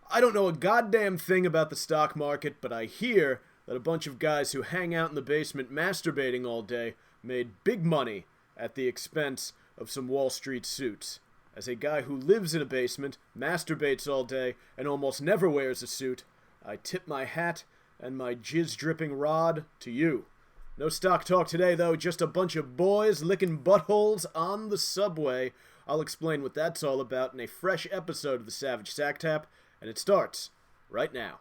I don't know a goddamn thing about the stock market, but I hear that a bunch of guys who hang out in the basement masturbating all day made big money at the expense of some Wall Street suits. As a guy who lives in a basement, masturbates all day, and almost never wears a suit, I tip my hat and my jizz-dripping rod to you. No stock talk today, though, just a bunch of boys licking buttholes on the subway. I'll explain what that's all about in a fresh episode of the Savage Sack Tap, and it starts right now.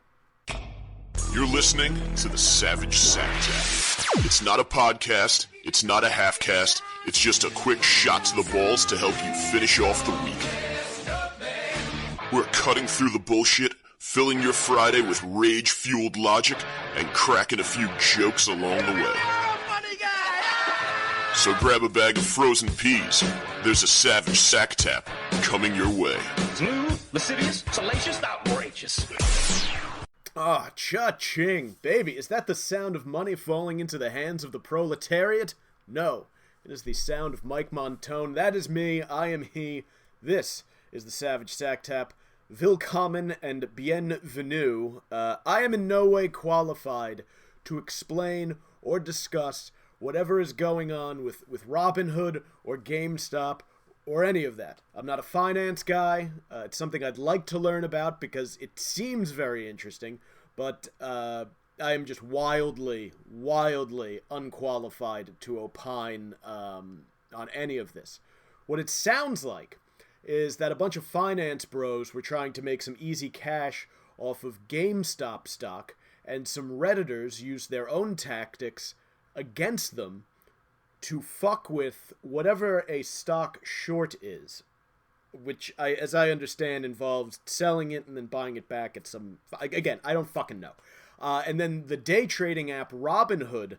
You're listening to the Savage Sack Tap. It's not a podcast, it's not a half-cast, it's just a quick shot to the balls to help you finish off the week. We're cutting through the bullshit, filling your Friday with rage-fueled logic, and cracking a few jokes along the way. So grab a bag of frozen peas. There's a Savage Sack Tap coming your way. Smooth, lascivious, salacious, outrageous. Ah, cha-ching. Baby, is that the sound of money falling into the hands of the proletariat? No. It is the sound of Mike Montone. That is me. I am he. This is the Savage Sack Tap. Willkommen and bienvenue. I am in no way qualified to explain or discuss whatever is going on with Robinhood or GameStop or any of that. I'm not a finance guy. It's something I'd like to learn about because it seems very interesting, but I am just wildly unqualified to opine on any of this. What it sounds like is that a bunch of finance bros were trying to make some easy cash off of GameStop stock, and some Redditors used their own tactics against them to fuck with whatever a stock short is, which, as I understand, involves selling it and then buying it back at some... Again, I don't fucking know. And then the day trading app Robinhood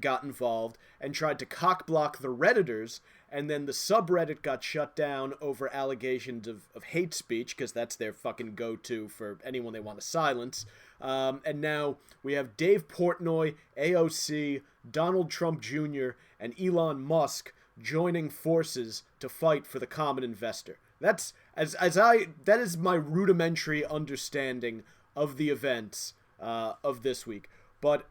got involved and tried to cockblock the Redditors, and then the subreddit got shut down over allegations of hate speech, because that's their fucking go-to for anyone they want to silence. And now we have Dave Portnoy, AOC, Donald Trump Jr., and Elon Musk joining forces to fight for the common investor. That is my rudimentary understanding of the events of this week. But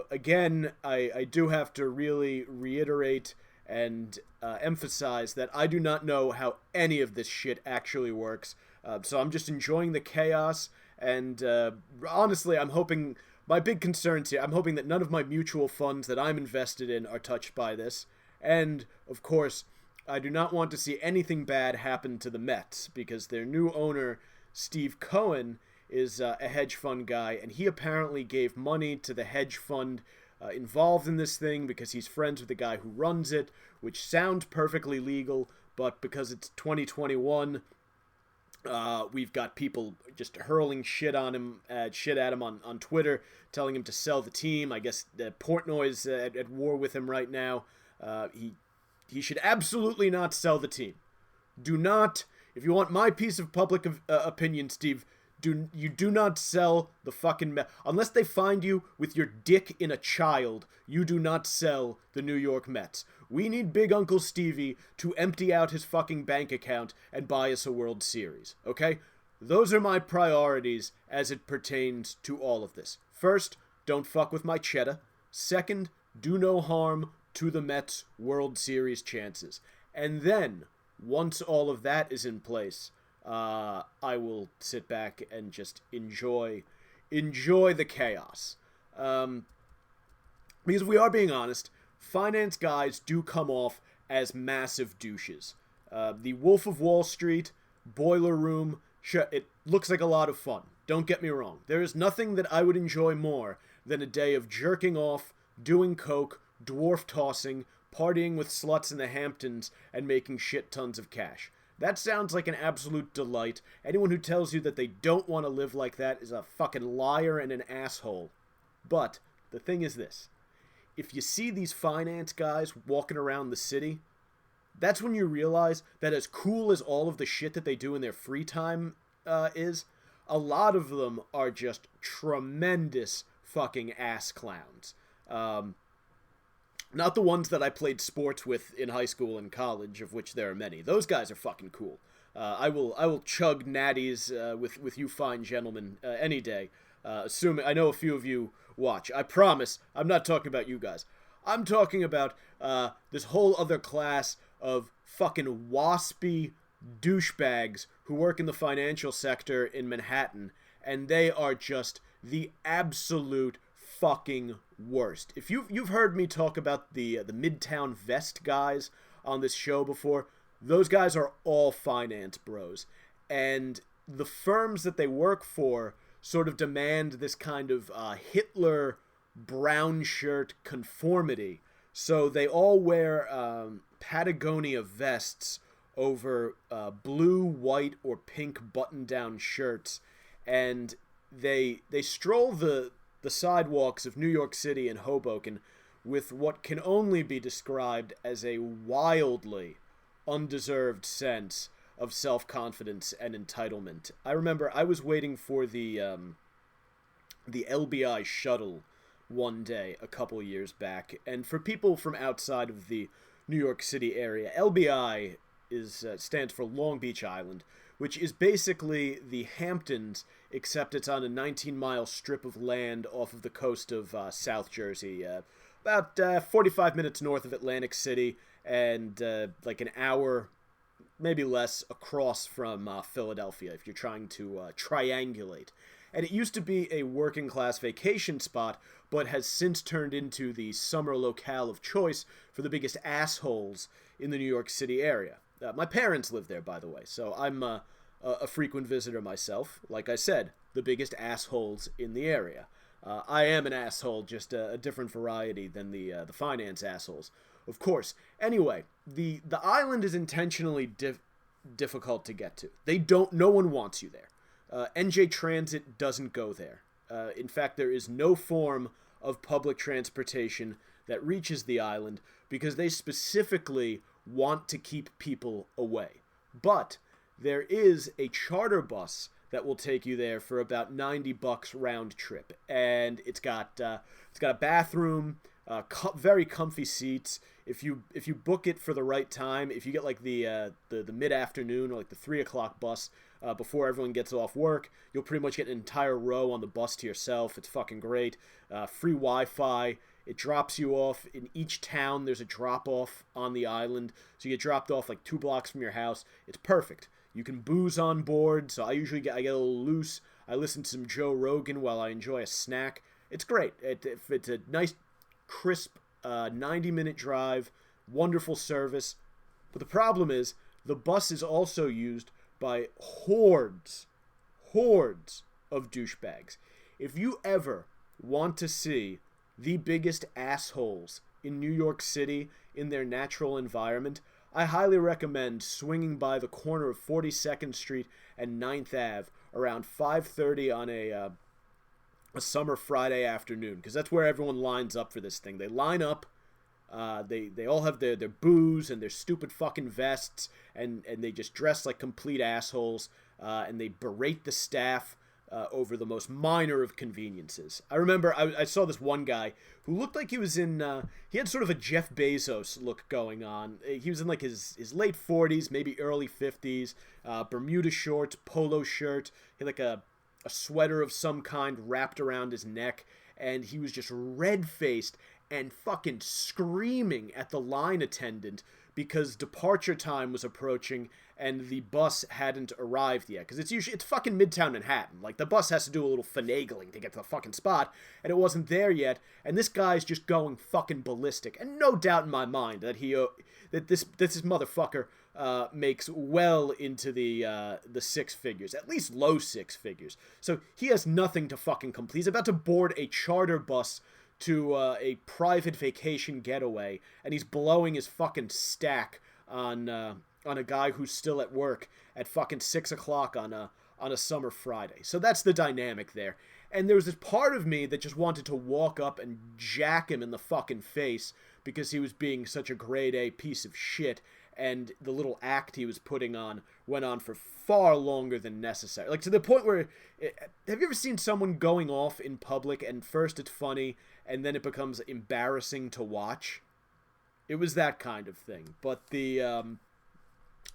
again, I do have to really reiterate and emphasize that I do not know how any of this shit actually works. So I'm just enjoying the chaos, and honestly, I'm hoping... My big concerns here, I'm hoping that none of my mutual funds that I'm invested in are touched by this. And, of course, I do not want to see anything bad happen to the Mets, because their new owner, Steve Cohen, is a hedge fund guy, and he apparently gave money to the hedge fund involved in this thing because he's friends with the guy who runs it, which sounds perfectly legal, but because it's 2021... we've got people just hurling shit at him on Twitter, telling him to sell the team. I guess Portnoy's at war with him right now. He should absolutely not sell the team. Do not, if you want my piece of public opinion, Steve, you do not sell the fucking unless they find you with your dick in a child. You do not sell the New York Mets. We need Big Uncle Stevie to empty out his fucking bank account and buy us a World Series, okay? Those are my priorities as it pertains to all of this. First, don't fuck with my cheddar. Second, do no harm to the Mets' World Series chances. And then, once all of that is in place, I will sit back and just enjoy the chaos. Because if we are being honest, finance guys do come off as massive douches. The Wolf of Wall Street, Boiler Room, sure, it looks like a lot of fun. Don't get me wrong. There is nothing that I would enjoy more than a day of jerking off, doing coke, dwarf tossing, partying with sluts in the Hamptons, and making shit tons of cash. That sounds like an absolute delight. Anyone who tells you that they don't want to live like that is a fucking liar and an asshole. But the thing is this. If you see these finance guys walking around the city, that's when you realize that as cool as all of the shit that they do in their free time is, a lot of them are just tremendous fucking ass clowns. Not the ones that I played sports with in high school and college, of which there are many. Those guys are fucking cool. I will chug natties with you fine gentlemen any day. Assuming I know a few of you watch. I promise I'm not talking about you guys. I'm talking about this whole other class of fucking waspy douchebags who work in the financial sector in Manhattan, and they are just the absolute fucking worst. If you've heard me talk about the Midtown Vest guys on this show before, those guys are all finance bros, and the firms that they work for sort of demand this kind of Hitler brown shirt conformity. So they all wear Patagonia vests over blue, white, or pink button-down shirts, and they stroll the sidewalks of New York City and Hoboken with what can only be described as a wildly undeserved sense of self-confidence and entitlement. I remember I was waiting for the LBI shuttle one day a couple years back, and for people from outside of the New York City area, LBI stands for Long Beach Island, which is basically the Hamptons, except it's on a 19-mile strip of land off of the coast of South Jersey, about 45 minutes north of Atlantic City, and like an hour, maybe less, across from Philadelphia, if you're trying to triangulate. And it used to be a working-class vacation spot, but has since turned into the summer locale of choice for the biggest assholes in the New York City area. My parents live there, by the way, so I'm a frequent visitor myself. Like I said, the biggest assholes in the area. I am an asshole, just a different variety than the finance assholes, of course. Anyway, the island is intentionally difficult to get to. No one wants you there. NJ Transit doesn't go there. In fact, there is no form of public transportation that reaches the island because they specifically want to keep people away. But there is a charter bus that will take you there for about $90 round trip, and it's got a bathroom, very comfy seats. If you book it for the right time, if you get like the mid-afternoon or like the 3 o'clock bus before everyone gets off work, you'll pretty much get an entire row on the bus to yourself. It's fucking great. Free Wi-Fi. It drops you off in each town. There's a drop-off on the island, so you get dropped off like 2 blocks from your house. It's perfect. You can booze on board, so I get a little loose. I listen to some Joe Rogan while I enjoy a snack. It's great. It's a nice, crisp 90-minute drive, wonderful service. But the problem is, the bus is also used by hordes of douchebags. If you ever want to see the biggest assholes in New York City in their natural environment, I highly recommend swinging by the corner of 42nd Street and 9th Ave around 5:30 on a summer Friday afternoon, because that's where everyone lines up for this thing. They line up, they all have their booze and their stupid fucking vests, and they just dress like complete assholes, and they berate the staff over the most minor of conveniences. I remember I saw this one guy who looked like he was in, he had sort of a Jeff Bezos look going on. He was in like his late 40s, maybe early 50s, Bermuda shorts, polo shirt, he had like a sweater of some kind wrapped around his neck, and he was just red-faced and fucking screaming at the line attendant because departure time was approaching and the bus hadn't arrived yet. Because it's fucking Midtown Manhattan. Like, the bus has to do a little finagling to get to the fucking spot, and it wasn't there yet. And this guy's just going fucking ballistic. And no doubt in my mind that this motherfucker makes well into the 6 figures, at least low 6 figures. So he has nothing to fucking complete. He's about to board a charter bus to a private vacation getaway, and he's blowing his fucking stack on a guy who's still at work at fucking 6 o'clock on a summer Friday. So that's the dynamic there. And there was this part of me that just wanted to walk up and jack him in the fucking face because he was being such a grade A piece of shit, and the little act he was putting on went on for far longer than necessary. Like, to the point where, have you ever seen someone going off in public and first it's funny and then it becomes embarrassing to watch? It was that kind of thing. But the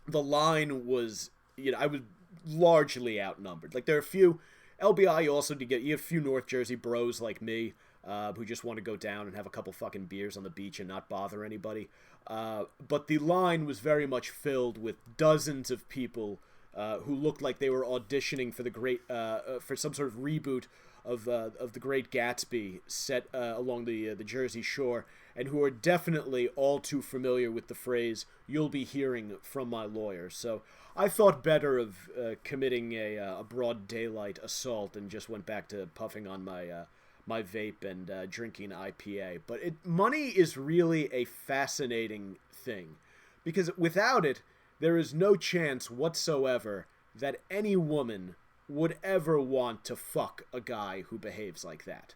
line was I was largely outnumbered. Like, there are a few LBI also to get, you have a few North Jersey bros like me, who just want to go down and have a couple fucking beers on the beach and not bother anybody. But the line was very much filled with dozens of people who looked like they were auditioning for for some sort of reboot of the Great Gatsby set along the Jersey Shore, and who are definitely all too familiar with the phrase "you'll be hearing from my lawyer." So I thought better of committing a broad daylight assault and just went back to puffing on my vape and drinking IPA. But money is really a fascinating thing, because without it, there is no chance whatsoever that any woman would ever want to fuck a guy who behaves like that.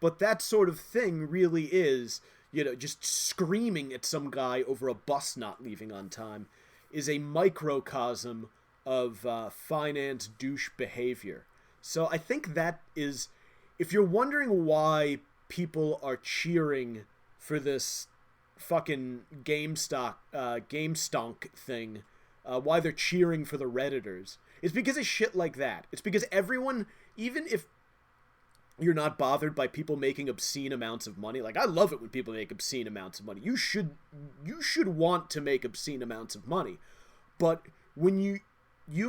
But that sort of thing really is, just screaming at some guy over a bus not leaving on time is a microcosm of finance douche behavior. So I think that is, if you're wondering why people are cheering for this fucking GameStonk thing, why they're cheering for the Redditors, it's because of shit like that. It's because everyone, even if you're not bothered by people making obscene amounts of money, like, I love it when people make obscene amounts of money. You should want to make obscene amounts of money. But when you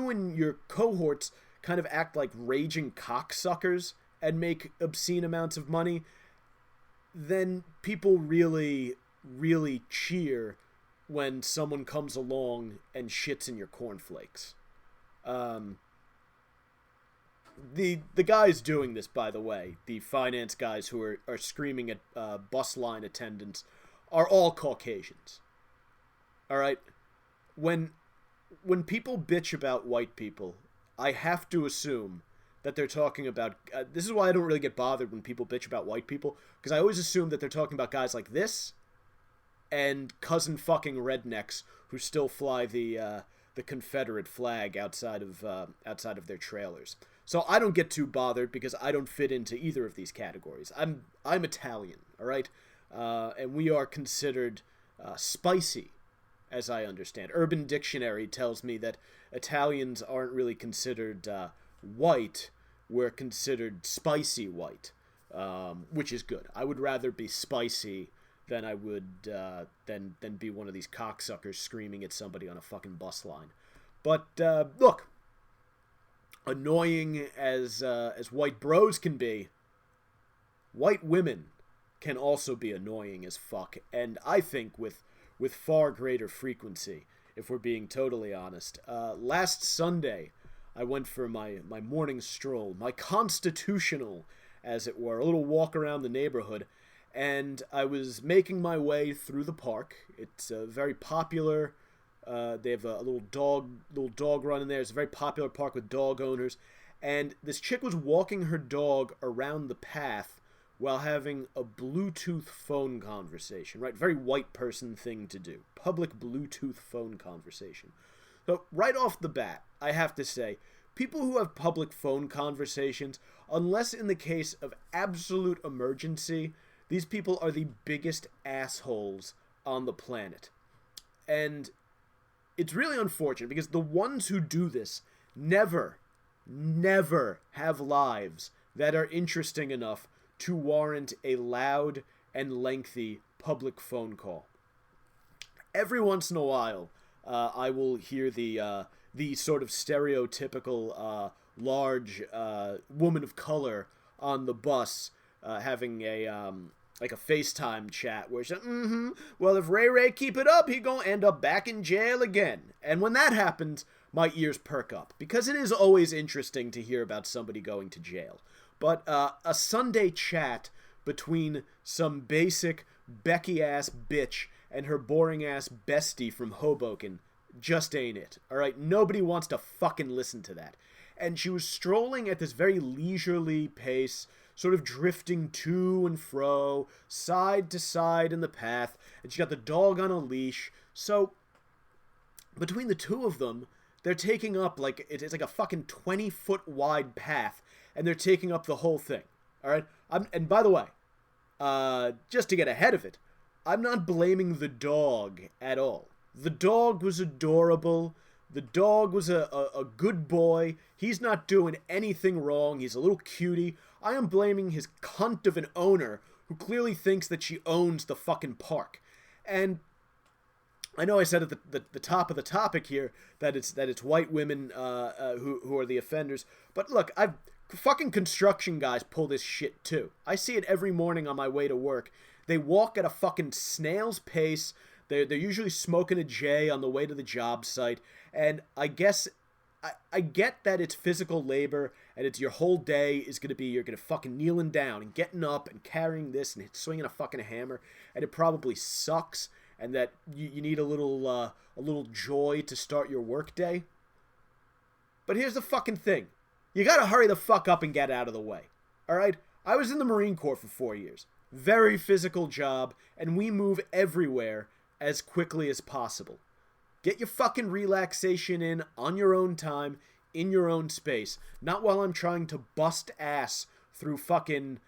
and your cohorts kind of act like raging cocksuckers and make obscene amounts of money, then people really, really cheer when someone comes along and shits in your cornflakes. The guys doing this, by the way, the finance guys who are screaming at bus line attendants, are all Caucasians. All right? When people bitch about white people, I have to assume that they're talking about... this is why I don't really get bothered when people bitch about white people, because I always assume that they're talking about guys like this and cousin fucking rednecks who still fly the Confederate flag outside of their trailers. So I don't get too bothered because I don't fit into either of these categories. I'm Italian, all right? And we are considered spicy, as I understand. Urban Dictionary tells me that Italians aren't really considered white. We're considered spicy white, which is good. I would rather be spicy than I would than be one of these cocksuckers screaming at somebody on a fucking bus line. But look, annoying as white bros can be, white women can also be annoying as fuck, and I think with far greater frequency, if we're being totally honest. Last Sunday, I went for my morning stroll, my constitutional, as it were, a little walk around the neighborhood, and I was making my way through the park. It's very popular. They have a little dog run in there. It's a very popular park with dog owners, and this chick was walking her dog around the path while having a Bluetooth phone conversation, right? Very white person thing to do. Public Bluetooth phone conversation. So right off the bat, I have to say, people who have public phone conversations, unless in the case of absolute emergency, these people are the biggest assholes on the planet. And it's really unfortunate because the ones who do this never have lives that are interesting enough to warrant a loud and lengthy public phone call. Every once in a while, I will hear the sort of stereotypical large woman of color on the bus having like a FaceTime chat where she's like, well, if Ray keep it up, he gonna end up back in jail again. And when that happens, my ears perk up, because it is always interesting to hear about somebody going to jail. But a Sunday chat between some basic Becky-ass bitch and her boring-ass bestie from Hoboken just ain't it. Alright, nobody wants to fucking listen to that. And she was strolling at this very leisurely pace, sort of drifting to and fro, side to side in the path, and she got the dog on a leash. So, between the two of them, they're taking up, like, it's like a fucking 20-foot wide path, and they're taking up the whole thing. Alright? And by the way, just to get ahead of it, I'm not blaming the dog at all. The dog was adorable. The dog was a good boy. He's not doing anything wrong. He's a little cutie. I am blaming his cunt of an owner who clearly thinks that she owns the fucking park. And I know I said at the top of the topic here that it's white women who are the offenders. But look, fucking construction guys pull this shit too. I see it every morning on my way to work. They walk at a fucking snail's pace. They're usually smoking a J on the way to the job site. And I guess I get that it's physical labor and it's your whole day is going to be you're going to fucking kneeling down and getting up and carrying this and swinging a fucking hammer. And it probably sucks and that you need a little joy to start your work day. But here's the fucking thing. You got to hurry the fuck up and get out of the way. All right? I was in the Marine Corps for 4 years. Very physical job, and we move everywhere as quickly as possible. Get your fucking relaxation in on your own time, in your own space. Not while I'm trying to bust ass through fucking,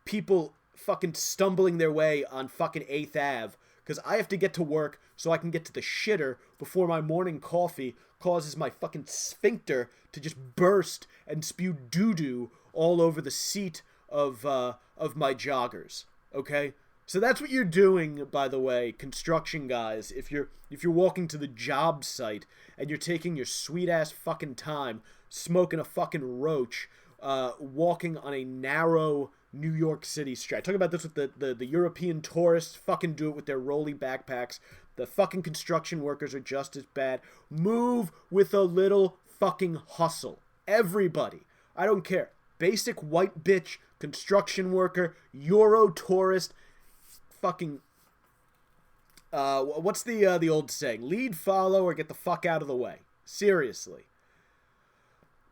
people fucking stumbling their way on fucking 8th Ave. Because I have to get to work so I can get to the shitter before my morning coffee causes my fucking sphincter to just burst and spew doo-doo all over the seat of my joggers. Okay? So that's what you're doing, by the way, construction guys. If you're walking to the job site and you're taking your sweet ass fucking time, smoking a fucking roach, walking on a narrow New York City street. I talk about this with the European tourists. Fucking do it with their rolly backpacks. The fucking construction workers are just as bad. Move with a little fucking hustle. Everybody. I don't care. Basic white bitch, construction worker, Euro tourist. Fucking what's the old saying? Lead, follow, or get the fuck out of the way. Seriously.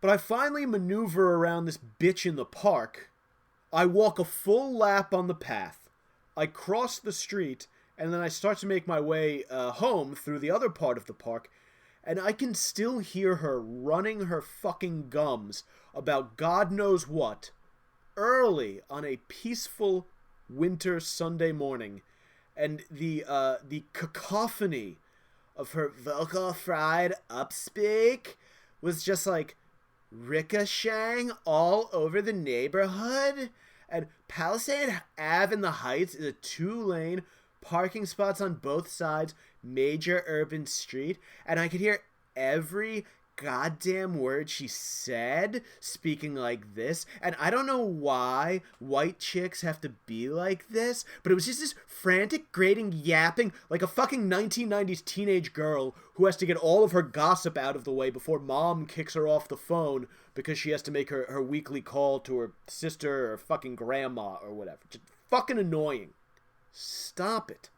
But I finally maneuver around this bitch in the park. I walk a full lap on the path. I cross the street, and then I start to make my way home through the other part of the park, and I can still hear her running her fucking gums about God knows what early on a peaceful winter Sunday morning, and the cacophony of her vocal fried upspeak was just like ricocheting all over the neighborhood. And Palisade Ave in the Heights is a 2-lane parking spots on both sides, major urban street, and I could hear every goddamn word she said, speaking like this. And I don't know why white chicks have to be like this, but it was just this frantic, grating yapping like a fucking 1990s teenage girl who has to get all of her gossip out of the way before mom kicks her off the phone because she has to make her weekly call to her sister or fucking grandma or whatever. Just fucking annoying. Stop it.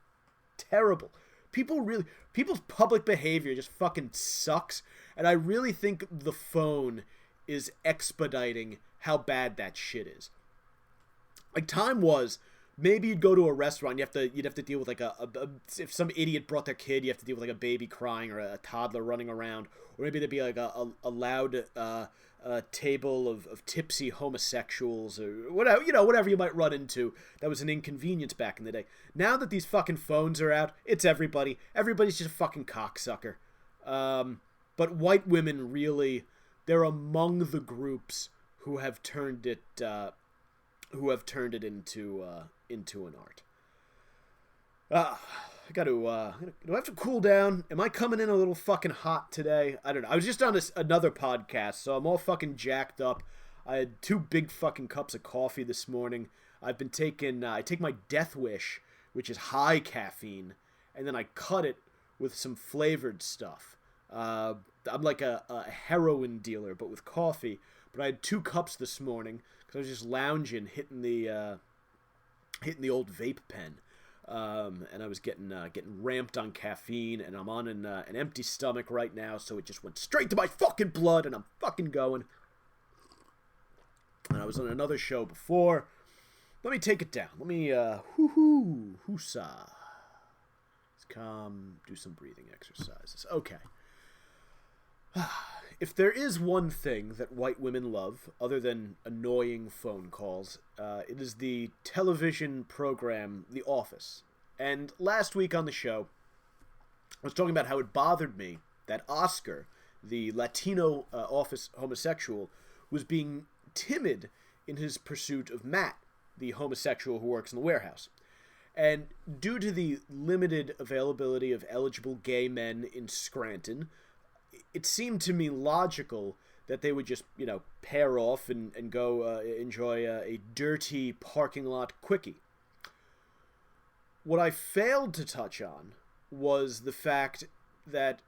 Terrible. People's public behavior just fucking sucks. And I really think the phone is expediting how bad that shit is. Like, time was, maybe you'd go to a restaurant, you'd have to deal with like if some idiot brought their kid, you have to deal with like a baby crying or a toddler running around, or maybe there'd be like a loud table of tipsy homosexuals or whatever you might run into. That was an inconvenience back in the day. Now that these fucking phones are out, it's everybody. Everybody's just a fucking cocksucker. But white women really, they're among the groups who have turned it into an art. Do I have to cool down? Am I coming in a little fucking hot today? I don't know. I was just on another podcast, so I'm all fucking jacked up. I had 2 big fucking cups of coffee this morning. I've been taking, I take my Death Wish, which is high caffeine, and then I cut it with some flavored stuff. I'm like a heroin dealer, but with coffee. But I had 2 cups this morning because I was just lounging, hitting the old vape pen, and I was getting ramped on caffeine, and I'm on an empty stomach right now, so it just went straight to my fucking blood, and I'm fucking going. And I was on another show before. Let me take it down. Let me hoosah. Let's come do some breathing exercises. Okay. If there is one thing that white women love, other than annoying phone calls, it is the television program The Office. And last week on the show, I was talking about how it bothered me that Oscar, the Latino office homosexual, was being timid in his pursuit of Matt, the homosexual who works in the warehouse. And due to the limited availability of eligible gay men in Scranton, it seemed to me logical that they would just, pair off and go enjoy a dirty parking lot quickie. What I failed to touch on was the fact that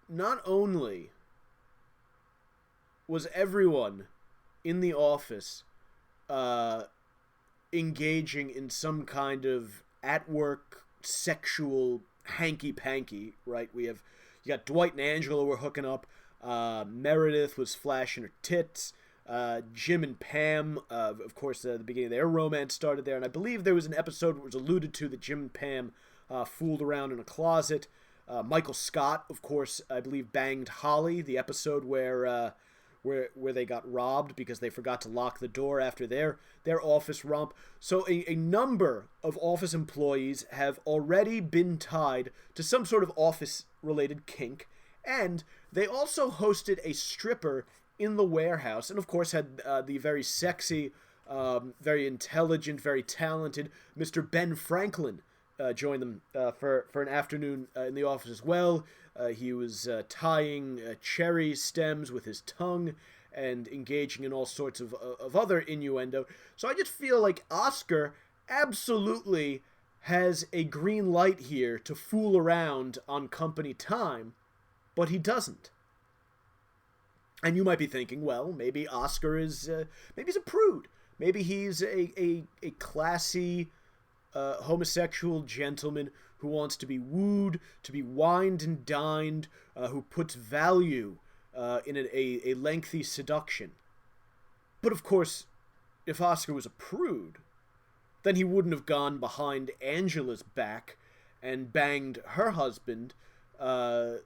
not only was everyone in the office engaging in some kind of at-work sexual hanky-panky, right? You got Dwight and Angela were hooking up. Meredith was flashing her tits. Jim and Pam, of course, the beginning of their romance started there. And I believe there was an episode where it was alluded to that Jim and Pam fooled around in a closet. Michael Scott, of course, I believe banged Holly, the episode where they got robbed because they forgot to lock the door after their office romp. So a number of office employees have already been tied to some sort of office-related kink, and they also hosted a stripper in the warehouse, and of course had the very sexy, very intelligent, very talented Mr. Ben Franklin join them for an afternoon in the office as well. He was tying cherry stems with his tongue and engaging in all sorts of other innuendo. So I just feel like Oscar absolutely has a green light here to fool around on company time, but he doesn't. And you might be thinking, well, maybe Oscar is, maybe he's a prude. Maybe he's a classy homosexual gentleman who wants to be wooed, to be wined and dined, who puts value in a lengthy seduction. But of course, if Oscar was a prude, then he wouldn't have gone behind Angela's back and banged her husband, the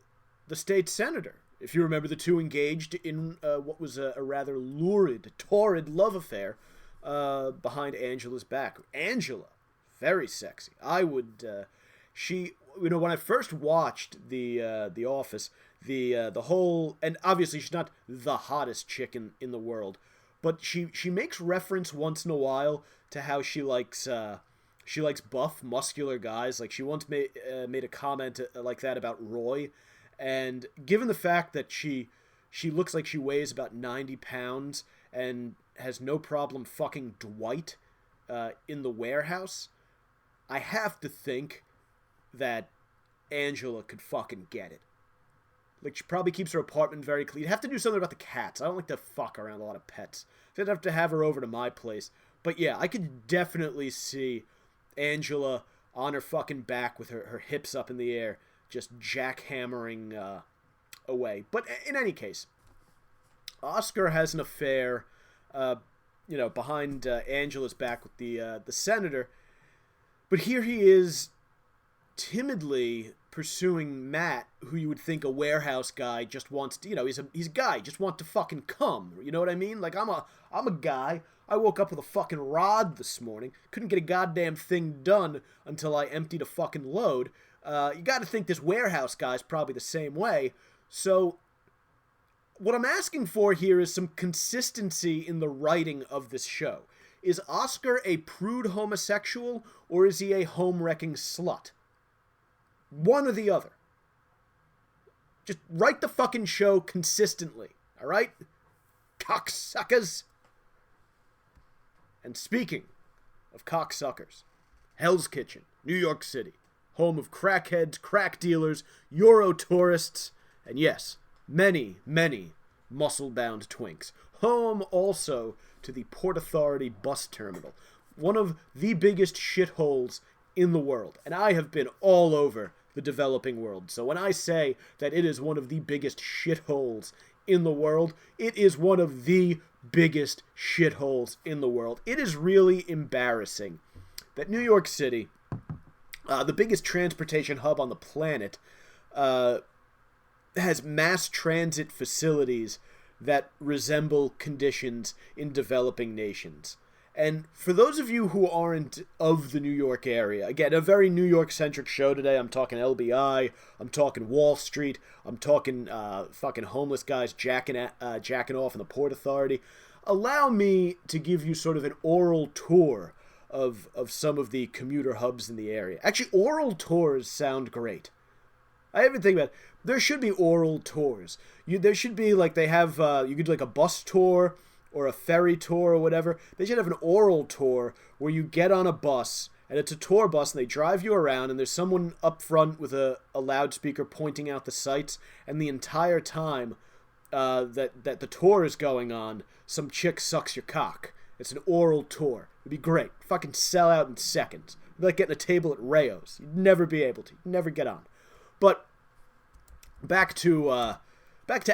state senator. If you remember, the two engaged in what was a rather lurid, torrid love affair behind Angela's back. Angela, very sexy. I would, when I first watched the Office, the whole, and obviously she's not the hottest chick in the world, but she makes reference once in a while to how she likes buff, muscular guys. Like she once made a comment like that about Roy. And given the fact that she looks like she weighs about 90 pounds and has no problem fucking Dwight in the warehouse, I have to think that Angela could fucking get it. Like, she probably keeps her apartment very clean. You'd have to do something about the cats. I don't like to fuck around a lot of pets. So I'd have to have her over to my place. But yeah, I could definitely see Angela on her fucking back with her hips up in the air, just jackhammering away. But in any case, Oscar has an affair, behind Angela's back with the senator. But here he is, timidly pursuing Matt, who you would think a warehouse guy just wants to, he's a guy, just want to fucking come. You know what I mean? Like, I'm a guy. I woke up with a fucking rod this morning. Couldn't get a goddamn thing done until I emptied a fucking load. You got to think this warehouse guy's probably the same way. So what I'm asking for here is some consistency in the writing of this show. Is Oscar a prude homosexual, or is he a home-wrecking slut? One or the other. Just write the fucking show consistently, alright? Cocksuckers! And speaking of cocksuckers, Hell's Kitchen, New York City, home of crackheads, crack dealers, Euro tourists, and yes, many, many muscle-bound twinks. Home also to the Port Authority bus terminal, one of the biggest shitholes in the world. And I have been all over the developing world. So when I say that it is one of the biggest shitholes in the world, it is one of the biggest shitholes in the world. It is really embarrassing that New York City, the biggest transportation hub on the planet, has mass transit facilities that resemble conditions in developing nations. And for those of you who aren't of the New York area, again, a very New York-centric show today. I'm talking LBI, I'm talking Wall Street, I'm talking fucking homeless guys jacking off in the Port Authority. Allow me to give you sort of an oral tour of some of the commuter hubs in the area. Actually, oral tours sound great. I haven't think about it. There should be oral tours. There should be, like, they have, you could do, like, a bus tour or a ferry tour or whatever. They should have an oral tour where you get on a bus, and it's a tour bus, and they drive you around, and there's someone up front with a loudspeaker pointing out the sights, and the entire time that the tour is going on, some chick sucks your cock. It's an oral tour. It'd be great. Fucking sell out in seconds. It'd be like getting a table at Rayo's. You'd never be able to. You'd never get on. But back to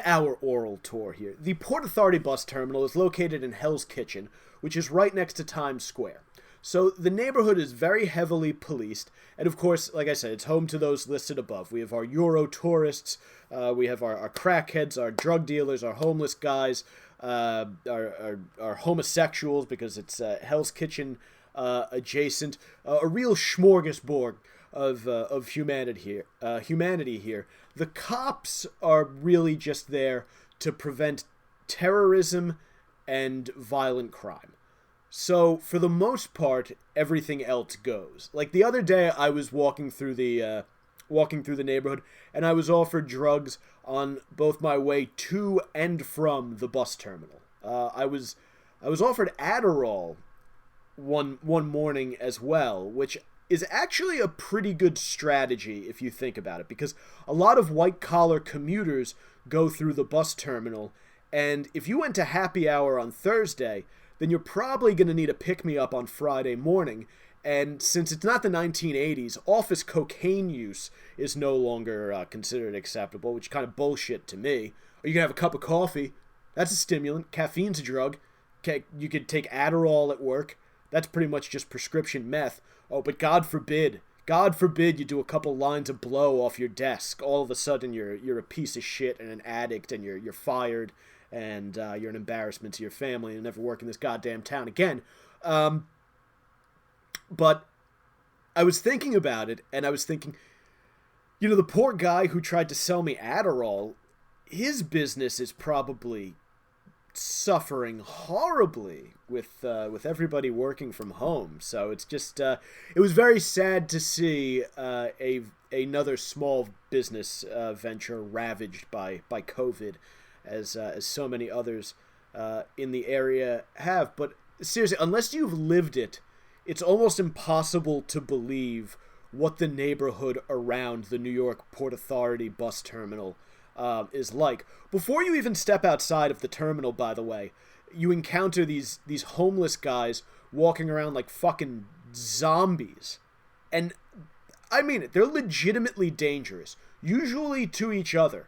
our oral tour here. The Port Authority bus terminal is located in Hell's Kitchen, which is right next to Times Square. So the neighborhood is very heavily policed, and of course, like I said, it's home to those listed above. We have our Euro tourists, we have our crackheads, our drug dealers, our homeless guys, our homosexuals, because it's Hell's Kitchen adjacent, a real smorgasbord of humanity here. The cops are really just there to prevent terrorism and violent crime. So for the most part, everything else goes. Like the other day, I was walking through the neighborhood, and I was offered drugs on both my way to and from the bus terminal. I was offered Adderall one morning as well, which is actually a pretty good strategy if you think about it, because a lot of white-collar commuters go through the bus terminal, and if you went to happy hour on Thursday, then you're probably going to need a pick-me-up on Friday morning, and since it's not the 1980s, office cocaine use is no longer considered acceptable, which is kind of bullshit to me. Or you can have a cup of coffee. That's a stimulant. Caffeine's a drug. You could take Adderall at work. That's pretty much just prescription meth. Oh, but God forbid you do a couple lines of blow off your desk. All of a sudden you're a piece of shit and an addict, and you're fired, and you're an embarrassment to your family and never work in this goddamn town again. But I was thinking about it, and I was thinking, the poor guy who tried to sell me Adderall, his business is probably suffering horribly with everybody working from home. So it's just it was very sad to see another small business venture ravaged by COVID, as so many others in the area have. But seriously, unless you've lived it, it's almost impossible to believe what the neighborhood around the New York Port Authority bus terminal is like. Before you even step outside of the terminal, by the way, you encounter these homeless guys walking around like fucking zombies. And I mean it, they're legitimately dangerous. Usually to each other.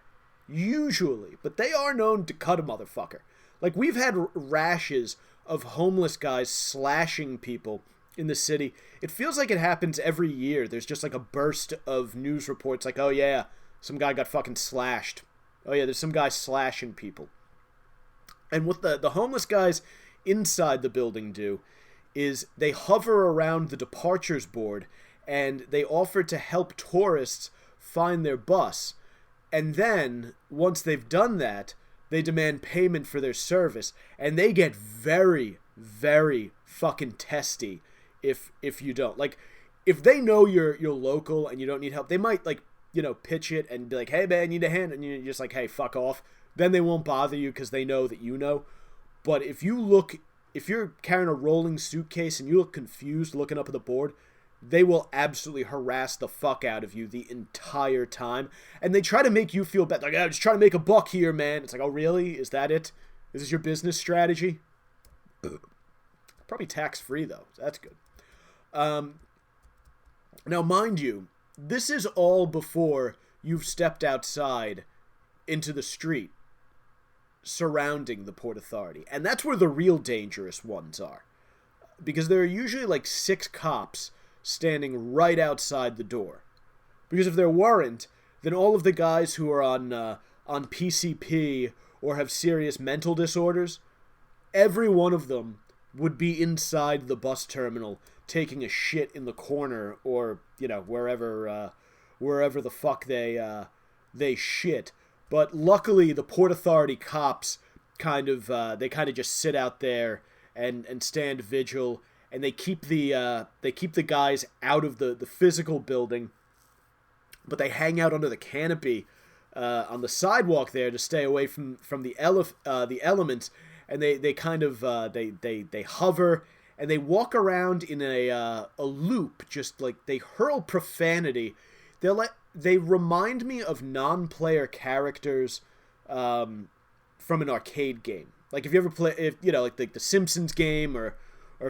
Usually. But they are known to cut a motherfucker. Like, we've had rashes of homeless guys slashing people in the city. It feels like it happens every year. There's just like a burst of news reports like, oh yeah, some guy got fucking slashed. Oh yeah, there's some guy slashing people. And what the homeless guys inside the building do is they hover around the departures board, and they offer to help tourists find their bus. And then, once they've done that, they demand payment for their service. And they get very, very fucking testy if you don't. Like, if they know you're local and you don't need help, they might, like, pitch it and be like, hey man, I need a hand, and you're just like, hey, fuck off. Then they won't bother you because they know that you know. But if you're carrying a rolling suitcase and you look confused looking up at the board, they will absolutely harass the fuck out of you the entire time. And they try to make you feel bad. Like, I'm just trying to make a buck here, man. It's like, oh really? Is that it? Is this your business strategy? Probably tax-free though, so that's good. Now mind you, this is all before you've stepped outside into the street surrounding the Port Authority. And that's where the real dangerous ones are. Because there are usually like 6 cops standing right outside the door. Because if there weren't, then all of the guys who are on PCP or have serious mental disorders, every one of them would be inside the bus terminal taking a shit in the corner, or wherever the fuck they shit. But luckily, the Port Authority cops kind of just sit out there and stand vigil, and they keep the guys out of the physical building, but they hang out under the canopy on the sidewalk there to stay away from the elements, and they kind of they hover and they walk around in a loop, just like they hurl profanity. They remind me of non-player characters from an arcade game. Like if you ever play, like the Simpsons game or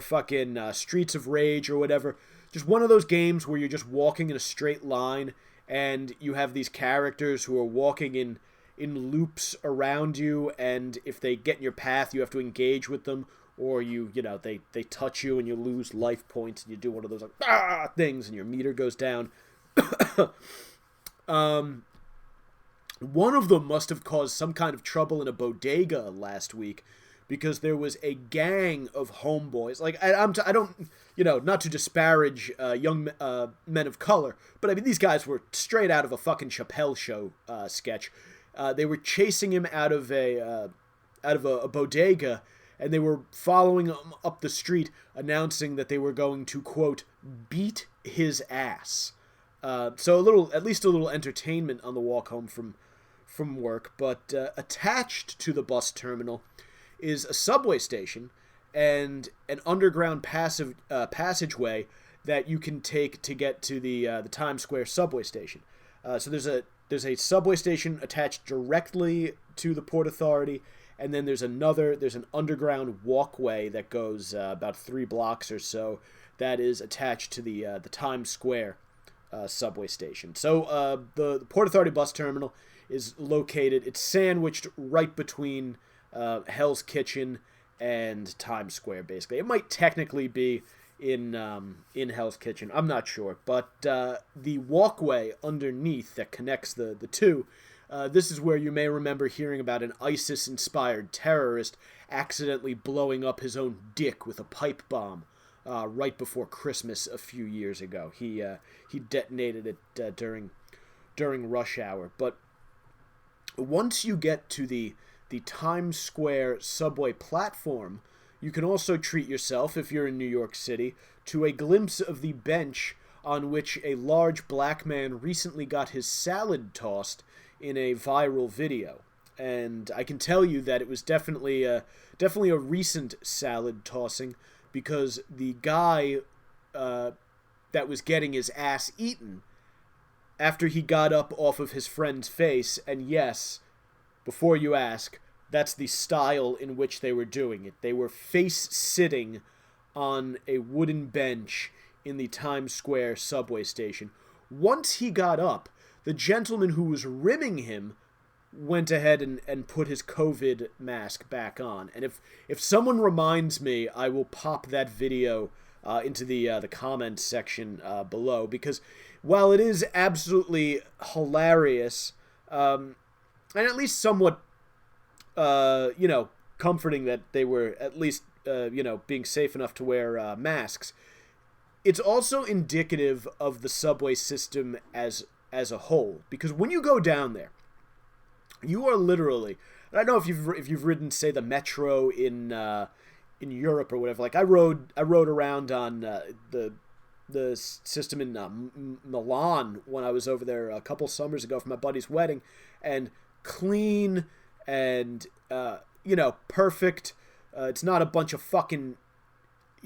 fucking Streets of Rage or whatever. Just one of those games where you're just walking in a straight line and you have these characters who are walking in loops around you, and if they get in your path, you have to engage with them, or they touch you and you lose life points, and you do one of those like things and your meter goes down. One of them must have caused some kind of trouble in a bodega last week, because there was a gang of homeboys. Like I don't, not to disparage young men of color, but I mean these guys were straight out of a fucking Chappelle Show sketch. They were chasing him out of a bodega, and they were following him up the street, announcing that they were going to, quote, beat his ass. So at least a little entertainment on the walk home from work. But attached to the bus terminal is a subway station and an underground passageway that you can take to get to the Times Square subway station. So there's a subway station attached directly to the Port Authority, and then there's an underground walkway that goes about 3 blocks or so that is attached to the Times Square subway station. So the Port Authority bus terminal is located, it's sandwiched right between Hell's Kitchen and Times Square, basically. It might technically be in Hell's Kitchen, I'm not sure, but the walkway underneath that connects the two, this is where you may remember hearing about an ISIS-inspired terrorist accidentally blowing up his own dick with a pipe bomb right before Christmas a few years ago. He detonated it during rush hour. But once you get to the Times Square subway platform, you can also treat yourself, if you're in New York City, to a glimpse of the bench on which a large black man recently got his salad tossed in a viral video. And I can tell you that it was definitely a recent salad tossing, because the guy that was getting his ass eaten, after he got up off of his friend's face, and yes, before you ask, that's the style in which they were doing it. They were face-sitting on a wooden bench in the Times Square subway station. Once he got up, the gentleman who was rimming him went ahead and put his COVID mask back on. And if someone reminds me, I will pop that video into the comments section below, because while it is absolutely hilarious, and at least somewhat comforting that they were at least being safe enough to wear masks, it's also indicative of the subway system as a whole. Because when you go down there, you are literally, and I know if you've ridden, say, the metro in Europe or whatever. Like I rode around on the system in Milan when I was over there a couple summers ago for my buddy's wedding, and clean and perfect. It's not a bunch of fucking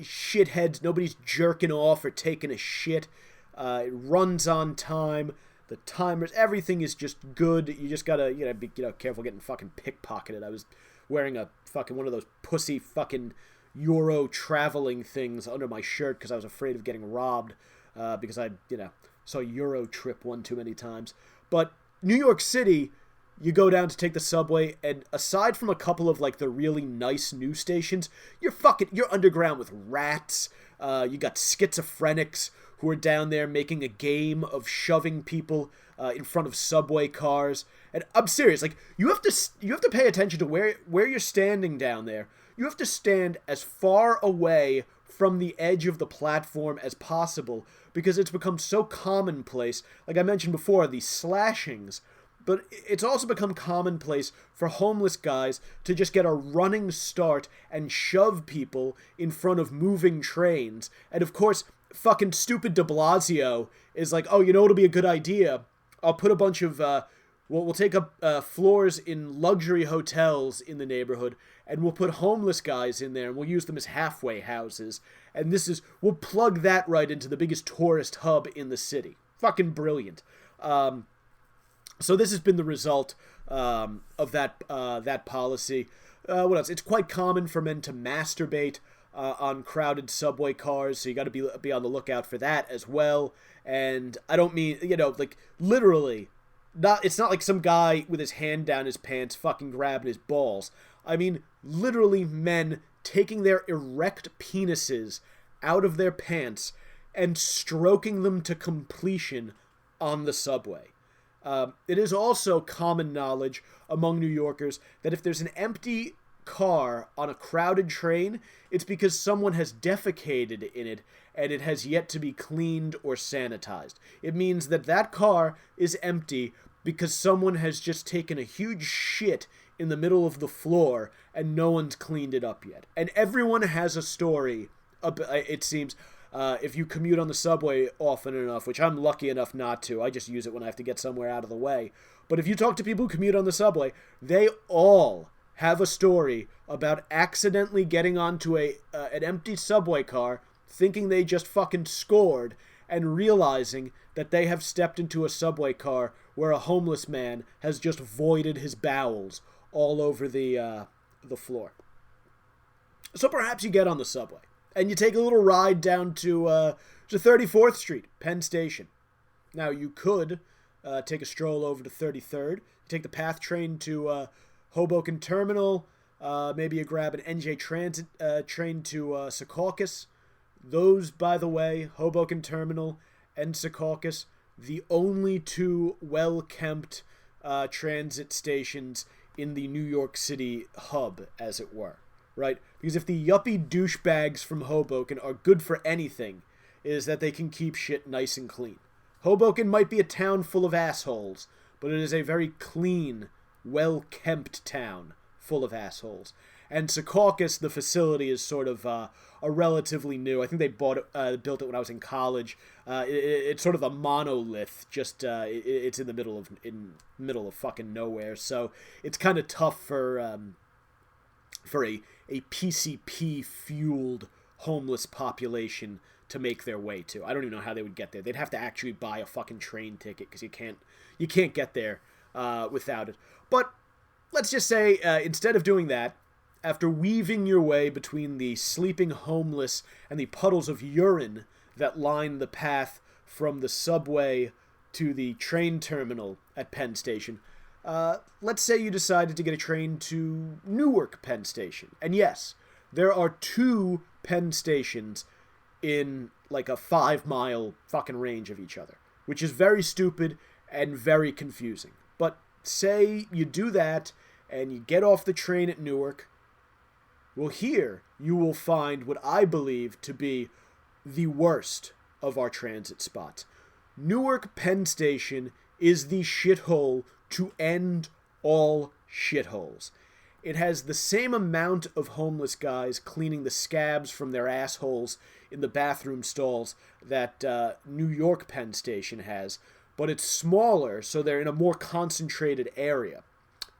shitheads. Nobody's jerking off or taking a shit. It runs on time. The timers, everything is just good. You just gotta, be careful getting fucking pickpocketed. I was wearing a fucking one of those pussy fucking Euro traveling things under my shirt because I was afraid of getting robbed because I, saw Euro Trip one too many times. But New York City, you go down to take the subway, and aside from a couple of like the really nice news stations, you're underground with rats. You got schizophrenics who are down there making a game of shoving people in front of subway cars. And I'm serious, like, you have to pay attention to where you're standing down there. You have to stand as far away from the edge of the platform as possible, because it's become so commonplace. Like I mentioned before, these slashings, but it's also become commonplace for homeless guys to just get a running start and shove people in front of moving trains. And of course, fucking stupid de Blasio is like, oh, you know what'll be a good idea? I'll put a bunch of, we'll take up floors in luxury hotels in the neighborhood, and we'll put homeless guys in there, and we'll use them as halfway houses. And we'll plug that right into the biggest tourist hub in the city. Fucking brilliant. So this has been the result of that policy. What else? It's quite common for men to masturbate on crowded subway cars, so you got to be on the lookout for that as well. And I don't mean, like, literally, it's not like some guy with his hand down his pants fucking grabbing his balls. I mean, literally men taking their erect penises out of their pants and stroking them to completion on the subway. It is also common knowledge among New Yorkers that if there's an empty car on a crowded train, it's because someone has defecated in it and it has yet to be cleaned or sanitized. It means that car is empty because someone has just taken a huge shit in the middle of the floor and no one's cleaned it up yet. And everyone has a story, it seems. If you commute on the subway often enough, which I'm lucky enough not to, I just use it when I have to get somewhere out of the way. But if you talk to people who commute on the subway, they all have a story about accidentally getting onto an empty subway car, thinking they just fucking scored, and realizing that they have stepped into a subway car where a homeless man has just voided his bowels all over the floor. So perhaps you get on the subway and you take a little ride down to 34th Street, Penn Station. Now, you could take a stroll over to 33rd, take the PATH train to Hoboken Terminal, maybe you grab an NJ Transit train to Secaucus. Those, by the way, Hoboken Terminal and Secaucus, the only two well-kept transit stations in the New York City hub, as it were. Right? Because if the yuppie douchebags from Hoboken are good for anything, it is that they can keep shit nice and clean. Hoboken might be a town full of assholes, but it is a very clean, well-kept town full of assholes. And Secaucus, the facility, is sort of a relatively new. I think they built it when I was in college. It's sort of a monolith. Just it's in the middle of fucking nowhere. So it's kind of tough for a PCP fueled homeless population to make their way to. I don't even know how they would get there. They'd have to actually buy a fucking train ticket because you can't get there without it. But let's just say instead of doing that, after weaving your way between the sleeping homeless and the puddles of urine that line the path from the subway to the train terminal at Penn Station, let's say you decided to get a train to Newark Penn Station. And yes, there are two Penn stations in like a 5-mile fucking range of each other, which is very stupid and very confusing. But say you do that and you get off the train at Newark. Well, here you will find what I believe to be the worst of our transit spots. Newark Penn Station is the shithole to end all shitholes. It has the same amount of homeless guys cleaning the scabs from their assholes in the bathroom stalls that New York Penn Station has, but it's smaller, so they're in a more concentrated area.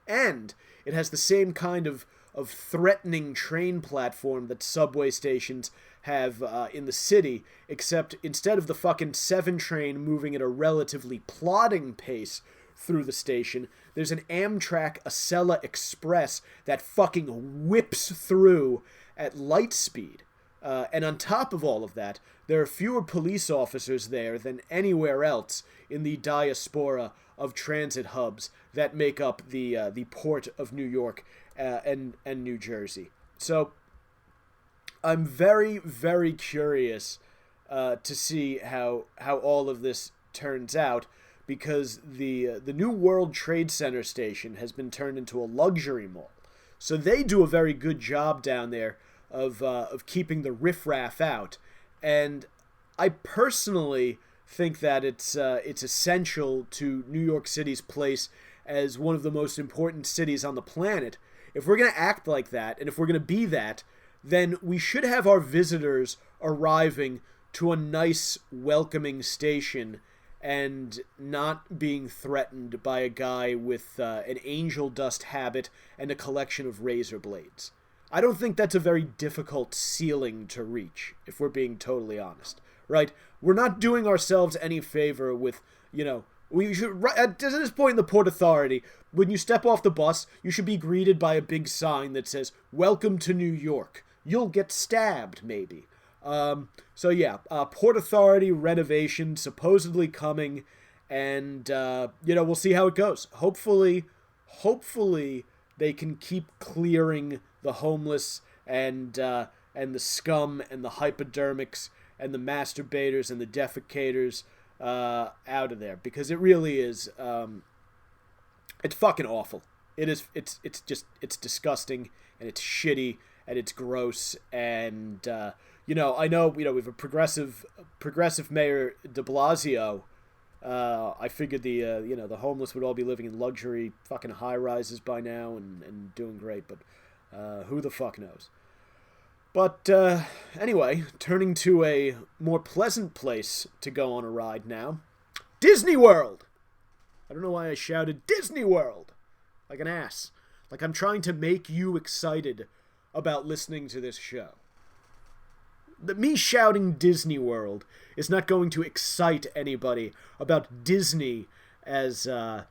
And it has the same kind of threatening train platform that subway stations have in the city, except instead of the fucking 7 train moving at a relatively plodding pace through the station, there's an Amtrak Acela Express that fucking whips through at light speed. And on top of all of that, there are fewer police officers there than anywhere else in the diaspora of transit hubs that make up the port of New York and New Jersey. So I'm very, very curious to see how all of this turns out, because the new World Trade Center station has been turned into a luxury mall. So they do a very good job down there of keeping the riffraff out. And I personally think that it's essential to New York City's place as one of the most important cities on the planet. If we're going to act like that, and if we're going to be that, then we should have our visitors arriving to a nice, welcoming station and not being threatened by a guy with an angel dust habit and a collection of razor blades. I don't think that's a very difficult ceiling to reach, if we're being totally honest, right? We're not doing ourselves any favor with, we should, at this point in the Port Authority, when you step off the bus, you should be greeted by a big sign that says, "Welcome to New York. You'll get stabbed, maybe." Port Authority renovation supposedly coming, and, we'll see how it goes. Hopefully they can keep clearing the homeless and the scum and the hypodermics and the masturbators and the defecators out of there, because it really is it's fucking awful. It's disgusting, and it's shitty, and it's gross, and I know we have a progressive mayor de Blasio. I figured the homeless would all be living in luxury fucking high rises by now and doing great, but who the fuck knows? But anyway, turning to a more pleasant place to go on a ride now. Disney World! I don't know why I shouted Disney World like an ass. Like I'm trying to make you excited about listening to this show. Me shouting Disney World is not going to excite anybody about Disney as a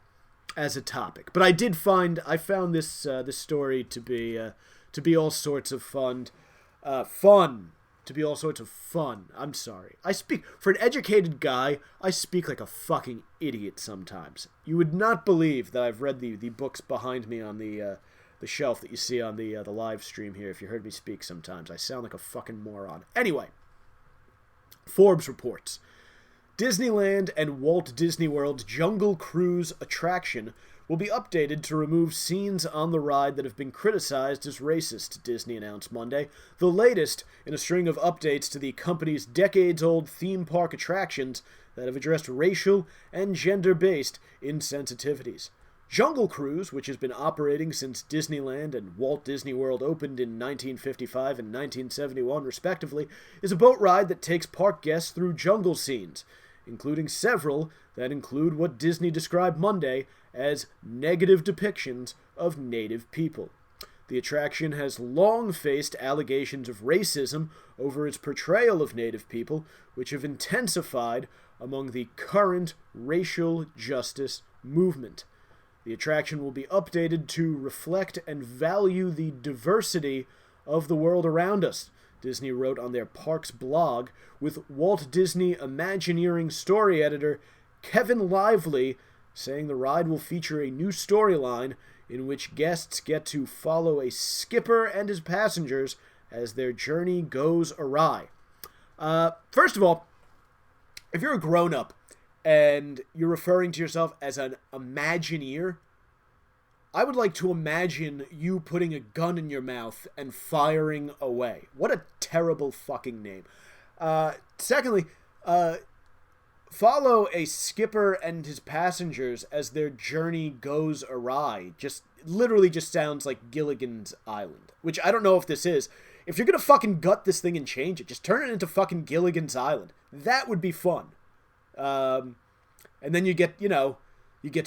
topic. But I found this story to be all sorts of fun. To be all sorts of fun. I'm sorry. For an educated guy, I speak like a fucking idiot sometimes. You would not believe that I've read the books behind me on the shelf that you see on the live stream here. If you heard me speak sometimes, I sound like a fucking moron. Anyway, Forbes reports, Disneyland and Walt Disney World's Jungle Cruise attraction will be updated to remove scenes on the ride that have been criticized as racist, Disney announced Monday, the latest in a string of updates to the company's decades-old theme park attractions that have addressed racial and gender-based insensitivities. Jungle Cruise, which has been operating since Disneyland and Walt Disney World opened in 1955 and 1971, respectively, is a boat ride that takes park guests through jungle scenes, including several that include what Disney described Monday as negative depictions of Native people. The attraction has long faced allegations of racism over its portrayal of Native people, which have intensified among the current racial justice movement. The attraction will be updated to reflect and value the diversity of the world around us, Disney wrote on their Parks blog, with Walt Disney Imagineering story editor Kevin Lively saying the ride will feature a new storyline in which guests get to follow a skipper and his passengers as their journey goes awry. First of all, if you're a grown-up and you're referring to yourself as an Imagineer, I would like to imagine you putting a gun in your mouth and firing away. What a terrible fucking name. Secondly, follow a skipper and his passengers as their journey goes awry. Literally just sounds like Gilligan's Island, which I don't know if this is. If you're gonna fucking gut this thing and change it, just turn it into fucking Gilligan's Island. That would be fun. And then you get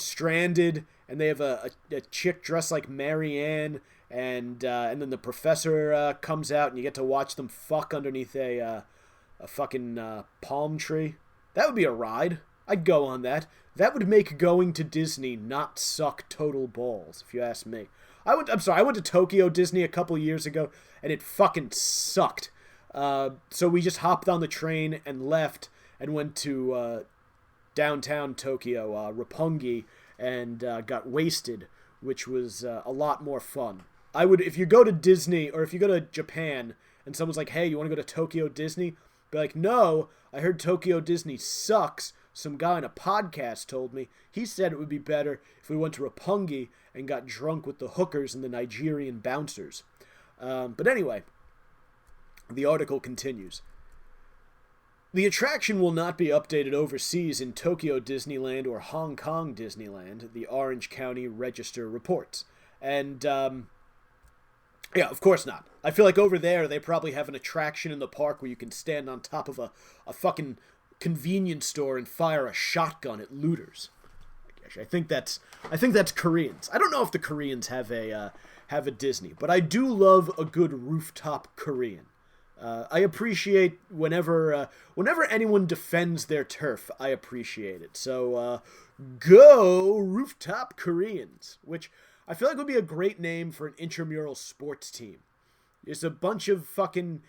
stranded, and they have a chick dressed like Marianne, and then the professor comes out, and you get to watch them fuck underneath a fucking palm tree. That would be a ride. I'd go on that. That would make going to Disney not suck total balls, if you ask me. I went to Tokyo Disney a couple years ago, and it fucking sucked. So we just hopped on the train and left and went to downtown Tokyo, Roppongi, and got wasted, which was a lot more fun. If you go to Disney, or if you go to Japan, and someone's like, hey, you want to go to Tokyo Disney? Be like, no, I heard Tokyo Disney sucks, some guy on a podcast told me. He said it would be better if we went to Roppongi and got drunk with the hookers and the Nigerian bouncers. But anyway, the article continues. The attraction will not be updated overseas in Tokyo Disneyland or Hong Kong Disneyland, the Orange County Register reports. And, yeah, of course not. I feel like over there they probably have an attraction in the park where you can stand on top of a fucking convenience store and fire a shotgun at looters. I think that's Koreans. I don't know if the Koreans have a Disney, but I do love a good rooftop Korean. I appreciate whenever anyone defends their turf. I appreciate it. So go rooftop Koreans, which I feel like would be a great name for an intramural sports team. There's a bunch of fucking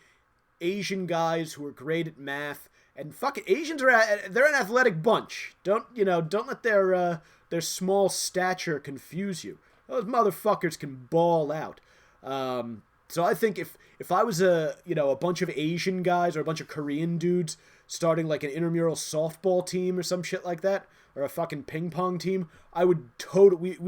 Asian guys who are great at math, and fucking Asians they're an athletic bunch. Don't let their small stature confuse you. Those motherfuckers can ball out. So I think if I was a bunch of Asian guys or a bunch of Korean dudes starting like an intramural softball team or some shit like that, or a fucking ping pong team, we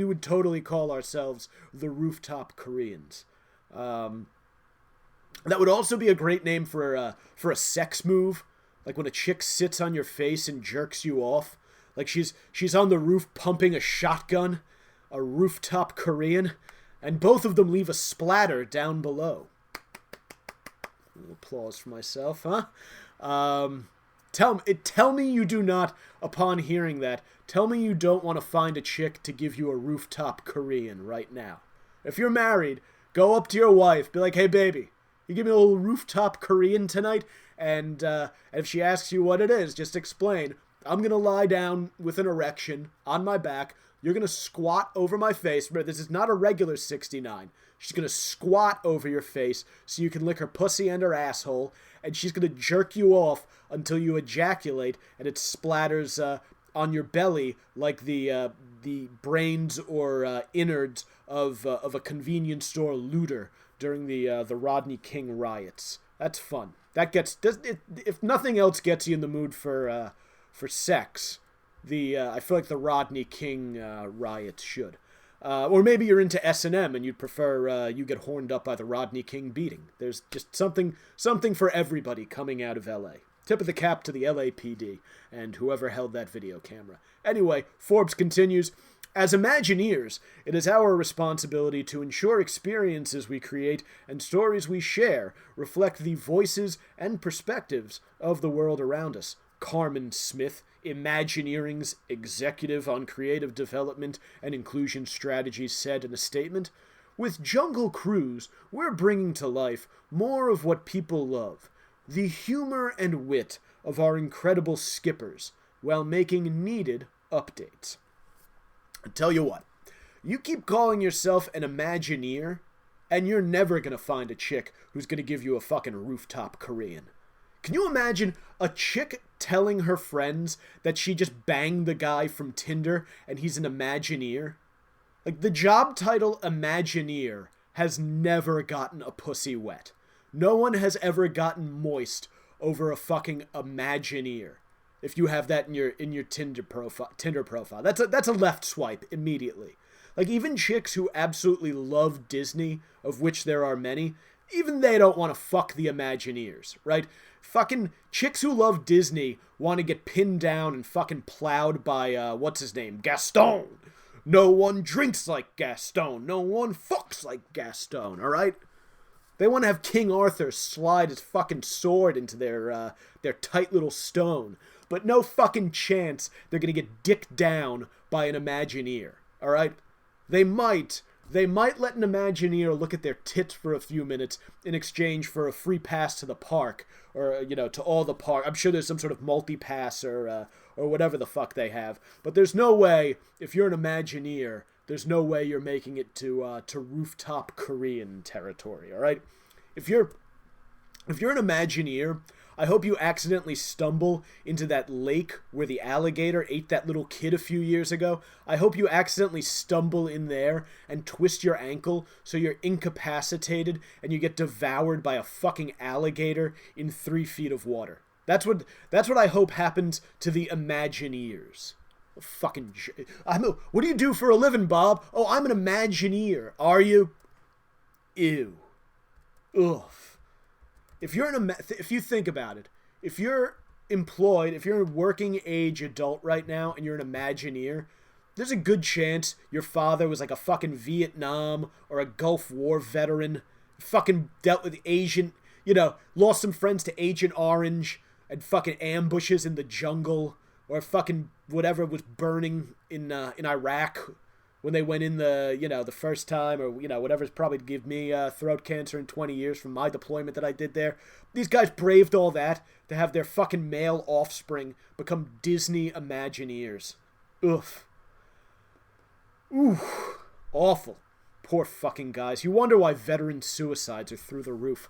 would totally call ourselves the Rooftop Koreans. That would also be a great name for a sex move, like when a chick sits on your face and jerks you off, like she's on the roof pumping a shotgun, a Rooftop Korean, and both of them leave a splatter down below. Applause for myself, huh? Tell me you do not, upon hearing that, tell me you don't want to find a chick to give you a Rooftop Korean right now. If you're married, go up to your wife, be like, hey baby, you give me a little Rooftop Korean tonight, and if she asks you what it is, just explain, I'm going to lie down with an erection on my back, you're going to squat over my face. Remember, this is not a regular 69. She's going to squat over your face so you can lick her pussy and her asshole, and she's going to jerk you off until you ejaculate, and it splatters on your belly like the brains or innards of a convenience store looter during the Rodney King riots. That's fun. If nothing else gets you in the mood for sex, I feel like the Rodney King riots should. Or maybe you're into S&M and you'd prefer you get horned up by the Rodney King beating. There's just something for everybody coming out of LA. Tip of the cap to the LAPD and whoever held that video camera. Anyway, Forbes continues, as Imagineers, it is our responsibility to ensure experiences we create and stories we share reflect the voices and perspectives of the world around us. Carmen Smith, Imagineering's executive on creative development and inclusion strategies, said in a statement, with Jungle Cruise, we're bringing to life more of what people love, the humor and wit of our incredible skippers, while making needed updates. I tell you what, you keep calling yourself an Imagineer, and you're never going to find a chick who's going to give you a fucking Rooftop Korean. Can you imagine a chick telling her friends that she just banged the guy from Tinder and he's an Imagineer? Like, the job title Imagineer has never gotten a pussy wet. No one has ever gotten moist over a fucking Imagineer. If you have that in your Tinder profile, that's a left swipe immediately. Like, even chicks who absolutely love Disney, of which there are many, even they don't want to fuck the Imagineers, right? Fucking chicks who love Disney want to get pinned down and fucking plowed by, what's his name? Gaston. No one drinks like Gaston. No one fucks like Gaston, alright? They want to have King Arthur slide his fucking sword into their tight little stone. But no fucking chance they're gonna get dicked down by an Imagineer, alright? They might let an Imagineer look at their tits for a few minutes in exchange for a free pass to the park, or, to all the park. I'm sure there's some sort of multi-pass or whatever the fuck they have. But there's no way, if you're an Imagineer, there's no way you're making it to Rooftop Korean territory, alright? If you're an Imagineer, I hope you accidentally stumble into that lake where the alligator ate that little kid a few years ago. I hope you accidentally stumble in there and twist your ankle so you're incapacitated and you get devoured by a fucking alligator in 3 feet of water. That's what I hope happens to the Imagineers. What do you do for a living, Bob? Oh, I'm an Imagineer. Are you? Ew. Ugh. If you think about it, if you're employed, if you're a working age adult right now and you're an Imagineer, there's a good chance your father was like a fucking Vietnam or a Gulf War veteran, fucking dealt with Agent, lost some friends to Agent Orange and fucking ambushes in the jungle, or fucking whatever was burning in Iraq when they went in the first time, or whatever's probably to give me throat cancer in 20 years from my deployment that I did there. These guys braved all that to have their fucking male offspring become Disney Imagineers. Oof. Ooh. Awful. Poor fucking guys. You wonder why veteran suicides are through the roof.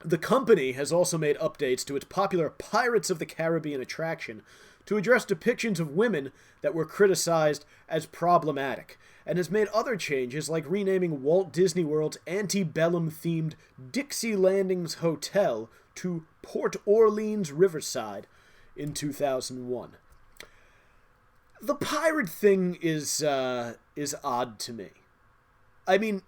The company has also made updates to its popular Pirates of the Caribbean attraction to address depictions of women that were criticized as problematic, and has made other changes like renaming Walt Disney World's antebellum-themed Dixie Landings Hotel to Port Orleans Riverside in 2001. The pirate thing is odd to me. I mean,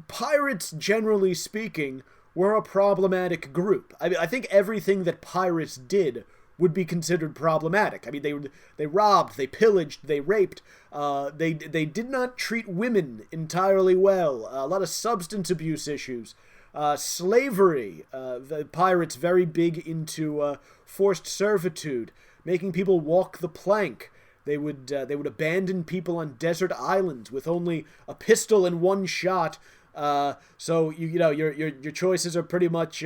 pirates, generally speaking, were a problematic group. I mean, I think everything that pirates did would be considered problematic. I mean, they robbed, they pillaged, they raped. They did not treat women entirely well. A lot of substance abuse issues. Slavery. The pirates very big into forced servitude, making people walk the plank. They would abandon people on desert islands with only a pistol and one shot. So your choices are pretty much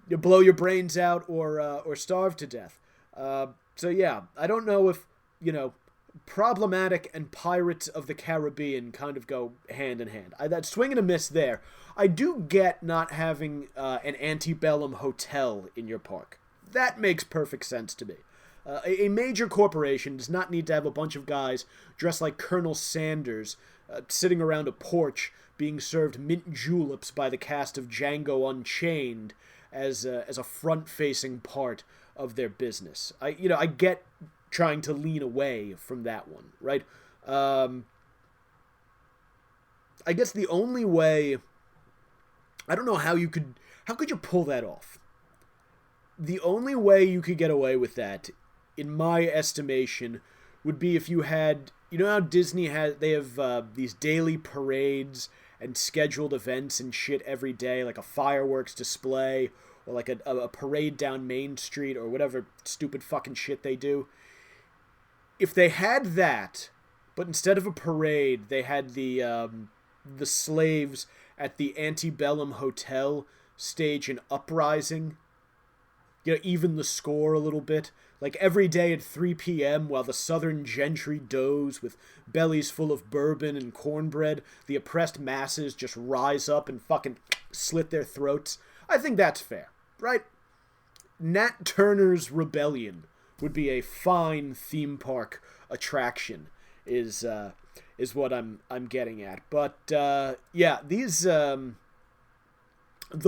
you blow your brains out or starve to death. So yeah, I don't know if problematic and Pirates of the Caribbean kind of go hand in hand. That swing and a miss there. I do get not having an antebellum hotel in your park. That makes perfect sense to me. A major corporation does not need to have a bunch of guys dressed like Colonel Sanders sitting around a porch being served mint juleps by the cast of Django Unchained as a front-facing part of their business. I get trying to lean away from that one, right? I guess the only way, I don't know how could you pull that off? The only way you could get away with that, in my estimation, would be if you had, how Disney has, they have these daily parades and scheduled events and shit every day, like a fireworks display, or like a parade down Main Street, or whatever stupid fucking shit they do. If they had that, but instead of a parade, they had the slaves at the Antebellum Hotel stage an uprising, even the score a little bit. Like every day at 3 p.m. while the southern gentry doze with bellies full of bourbon and cornbread, the oppressed masses just rise up and fucking slit their throats. I think that's fair, right? Nat Turner's Rebellion would be a fine theme park attraction, is what I'm getting at. But yeah, these the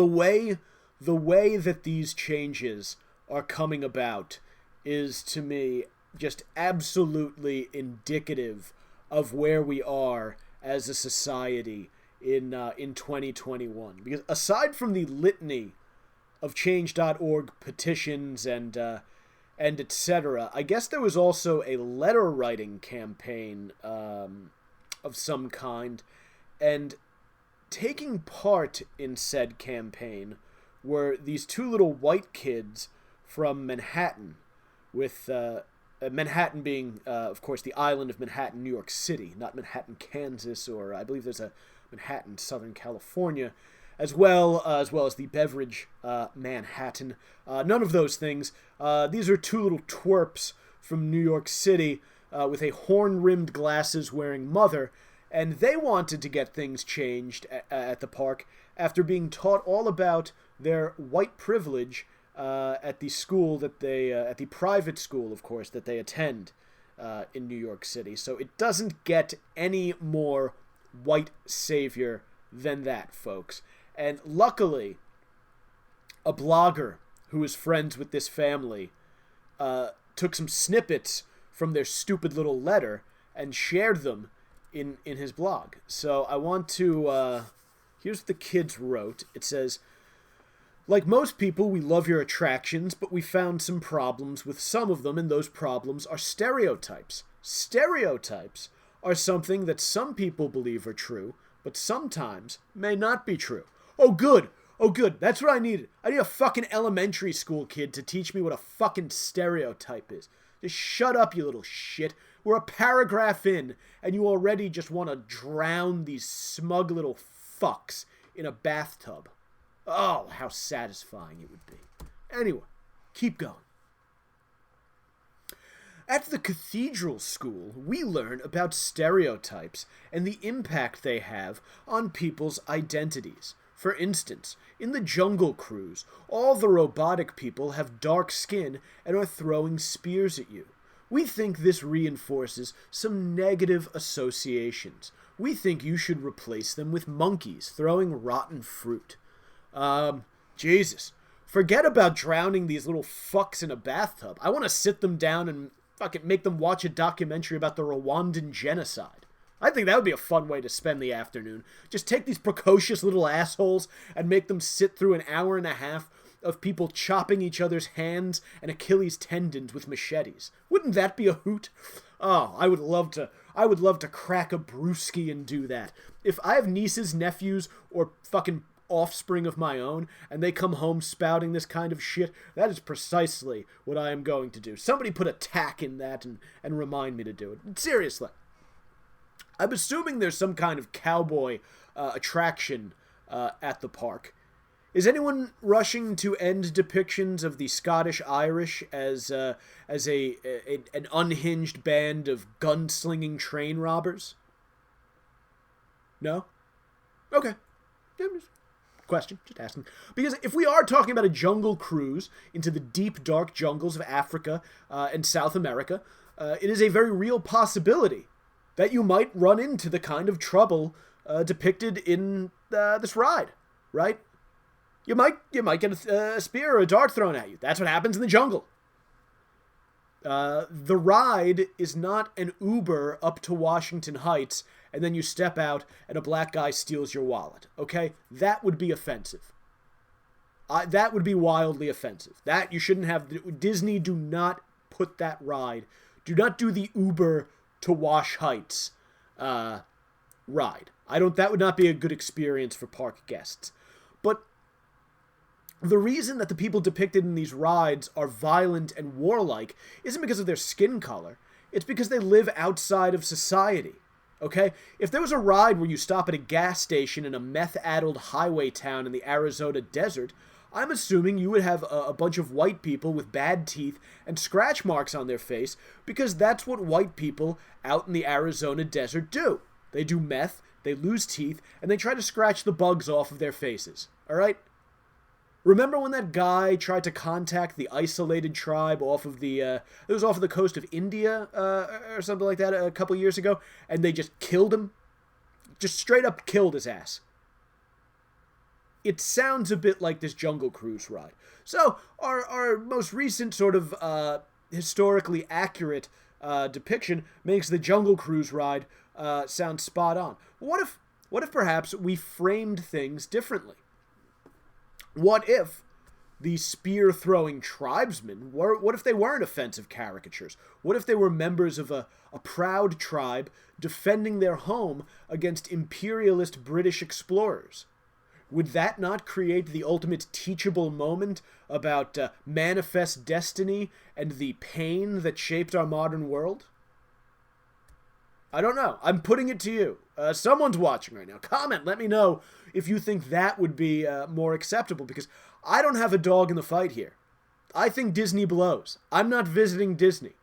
way that these changes are coming about is, to me, just absolutely indicative of where we are as a society in 2021. Because aside from the litany of Change.org petitions and etc., I guess there was also a letter writing campaign of some kind, and taking part in said campaign were these two little white kids from Manhattan, with Manhattan being, of course, the island of Manhattan, New York City, not Manhattan, Kansas, or I believe there's a Manhattan, Southern California, as well as the beverage Manhattan. None of those things. These are two little twerps from New York City with a horn-rimmed glasses-wearing mother, and they wanted to get things changed at the park after being taught all about their white privilege at the school that they, at the private school, of course, that they attend in New York City. So it doesn't get any more white savior than that, folks. And luckily, a blogger who is friends with this family took some snippets from their stupid little letter and shared them in his blog. So I want to... here's what the kids wrote. It says, like most people, we love your attractions, but we found some problems with some of them, and those problems are stereotypes. Stereotypes are something that some people believe are true, but sometimes may not be true. Oh, good. Oh, good. That's what I needed. I need a fucking elementary school kid to teach me what a fucking stereotype is. Just shut up, you little shit. We're a paragraph in, and you already just want to drown these smug little fucks in a bathtub. Oh, how satisfying it would be. Anyway, keep going. At the cathedral school, we learn about stereotypes and the impact they have on people's identities. For instance, in the Jungle Cruise, all the robotic people have dark skin and are throwing spears at you. We think this reinforces some negative associations. We think you should replace them with monkeys throwing rotten fruit. Jesus. Forget about drowning these little fucks in a bathtub. I want to sit them down and fucking make them watch a documentary about the Rwandan genocide. I think that would be a fun way to spend the afternoon. Just take these precocious little assholes and make them sit through an hour and a half of people chopping each other's hands and Achilles tendons with machetes. Wouldn't that be a hoot? Oh, I would love to crack a brewski and do that. If I have nieces, nephews, or fucking offspring of my own, and they come home spouting this kind of shit, that is precisely what I am going to do. Somebody put a tack in that and remind me to do it. Seriously. I'm assuming there's some kind of cowboy attraction at the park. Is anyone rushing to end depictions of the Scottish Irish as an unhinged band of gunslinging train robbers? No? Okay. Question, just asking. Because if we are talking about a jungle cruise into the deep, dark jungles of Africa and South America, it is a very real possibility that you might run into the kind of trouble depicted in this ride, right? You might get a spear or a dart thrown at you. That's what happens in the jungle. The ride is not an Uber up to Washington Heights, and then you step out and a black guy steals your wallet, okay? That would be offensive. That would be wildly offensive. That you shouldn't have... Disney, do not put that ride. Do not do the Uber to Wash Heights ride. That would not be a good experience for park guests. But the reason that the people depicted in these rides are violent and warlike isn't because of their skin color. It's because they live outside of society. Okay? If there was a ride where you stop at a gas station in a meth-addled highway town in the Arizona desert, I'm assuming you would have a bunch of white people with bad teeth and scratch marks on their face, because that's what white people out in the Arizona desert do. They do meth, they lose teeth, and they try to scratch the bugs off of their faces. Alright? Remember when that guy tried to contact the isolated tribe off of the coast of India, or something like that a couple years ago, and they just killed him? Just straight up killed his ass. It sounds a bit like this Jungle Cruise ride. So, our most recent sort of historically accurate depiction makes the Jungle Cruise ride sound spot on. What if perhaps we framed things differently? What if the spear-throwing tribesmen what if they weren't offensive caricatures? What if they were members of a proud tribe defending their home against imperialist British explorers? Would that not create the ultimate teachable moment about manifest destiny and the pain that shaped our modern world? I don't know. I'm putting it to you. Someone's watching right now. Comment. Let me know if you think that would be more acceptable, because I don't have a dog in the fight here. I think Disney blows. I'm not visiting Disney.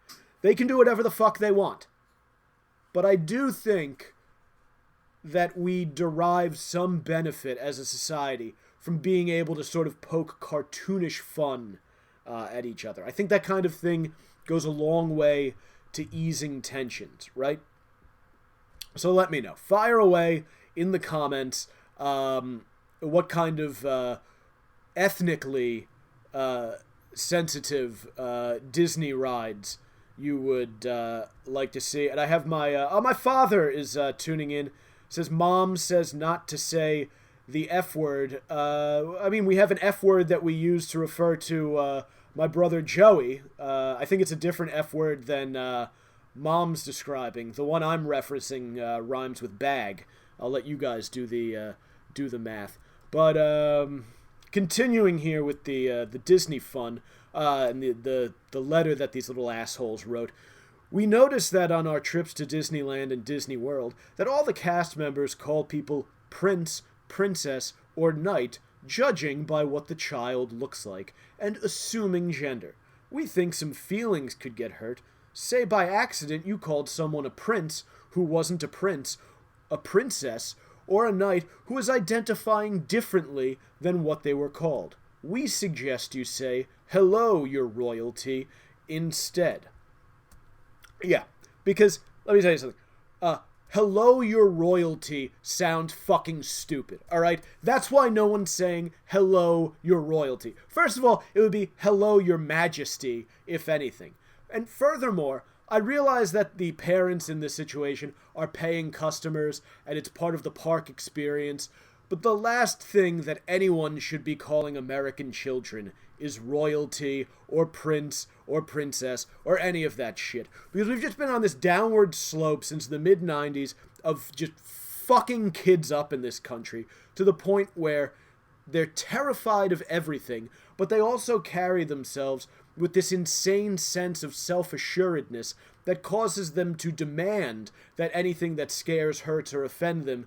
They can do whatever the fuck they want. But I do think that we derive some benefit as a society from being able to sort of poke cartoonish fun at each other. I think that kind of thing goes a long way to easing tensions, right? So let me know. Fire away in the comments what kind of ethnically sensitive Disney rides you would like to see. And I have my father is tuning in. Says mom says not to say the F word. I mean, we have an F word that we use to refer to my brother Joey. I think it's a different F word than mom's describing. The one I'm referencing rhymes with bag. I'll let you guys do the math. But continuing here with the Disney fun and the letter that these little assholes wrote. We noticed that on our trips to Disneyland and Disney World, that all the cast members call people prince, princess, or knight, judging by what the child looks like, and assuming gender. We think some feelings could get hurt. Say by accident you called someone a prince who wasn't a prince, a princess, or a knight who is identifying differently than what they were called. We suggest you say, hello, your royalty, instead. Yeah, because, let me tell you something. Hello, your royalty sounds fucking stupid, alright? That's why no one's saying, hello, your royalty. First of all, it would be, hello, your majesty, if anything. And furthermore, I realize that the parents in this situation are paying customers, and it's part of the park experience, but the last thing that anyone should be calling American children is royalty, or prince, or princess, or any of that shit. Because we've just been on this downward slope since the mid-90s of just fucking kids up in this country, to the point where they're terrified of everything, but they also carry themselves with this insane sense of self-assuredness that causes them to demand that anything that scares, hurts, or offends them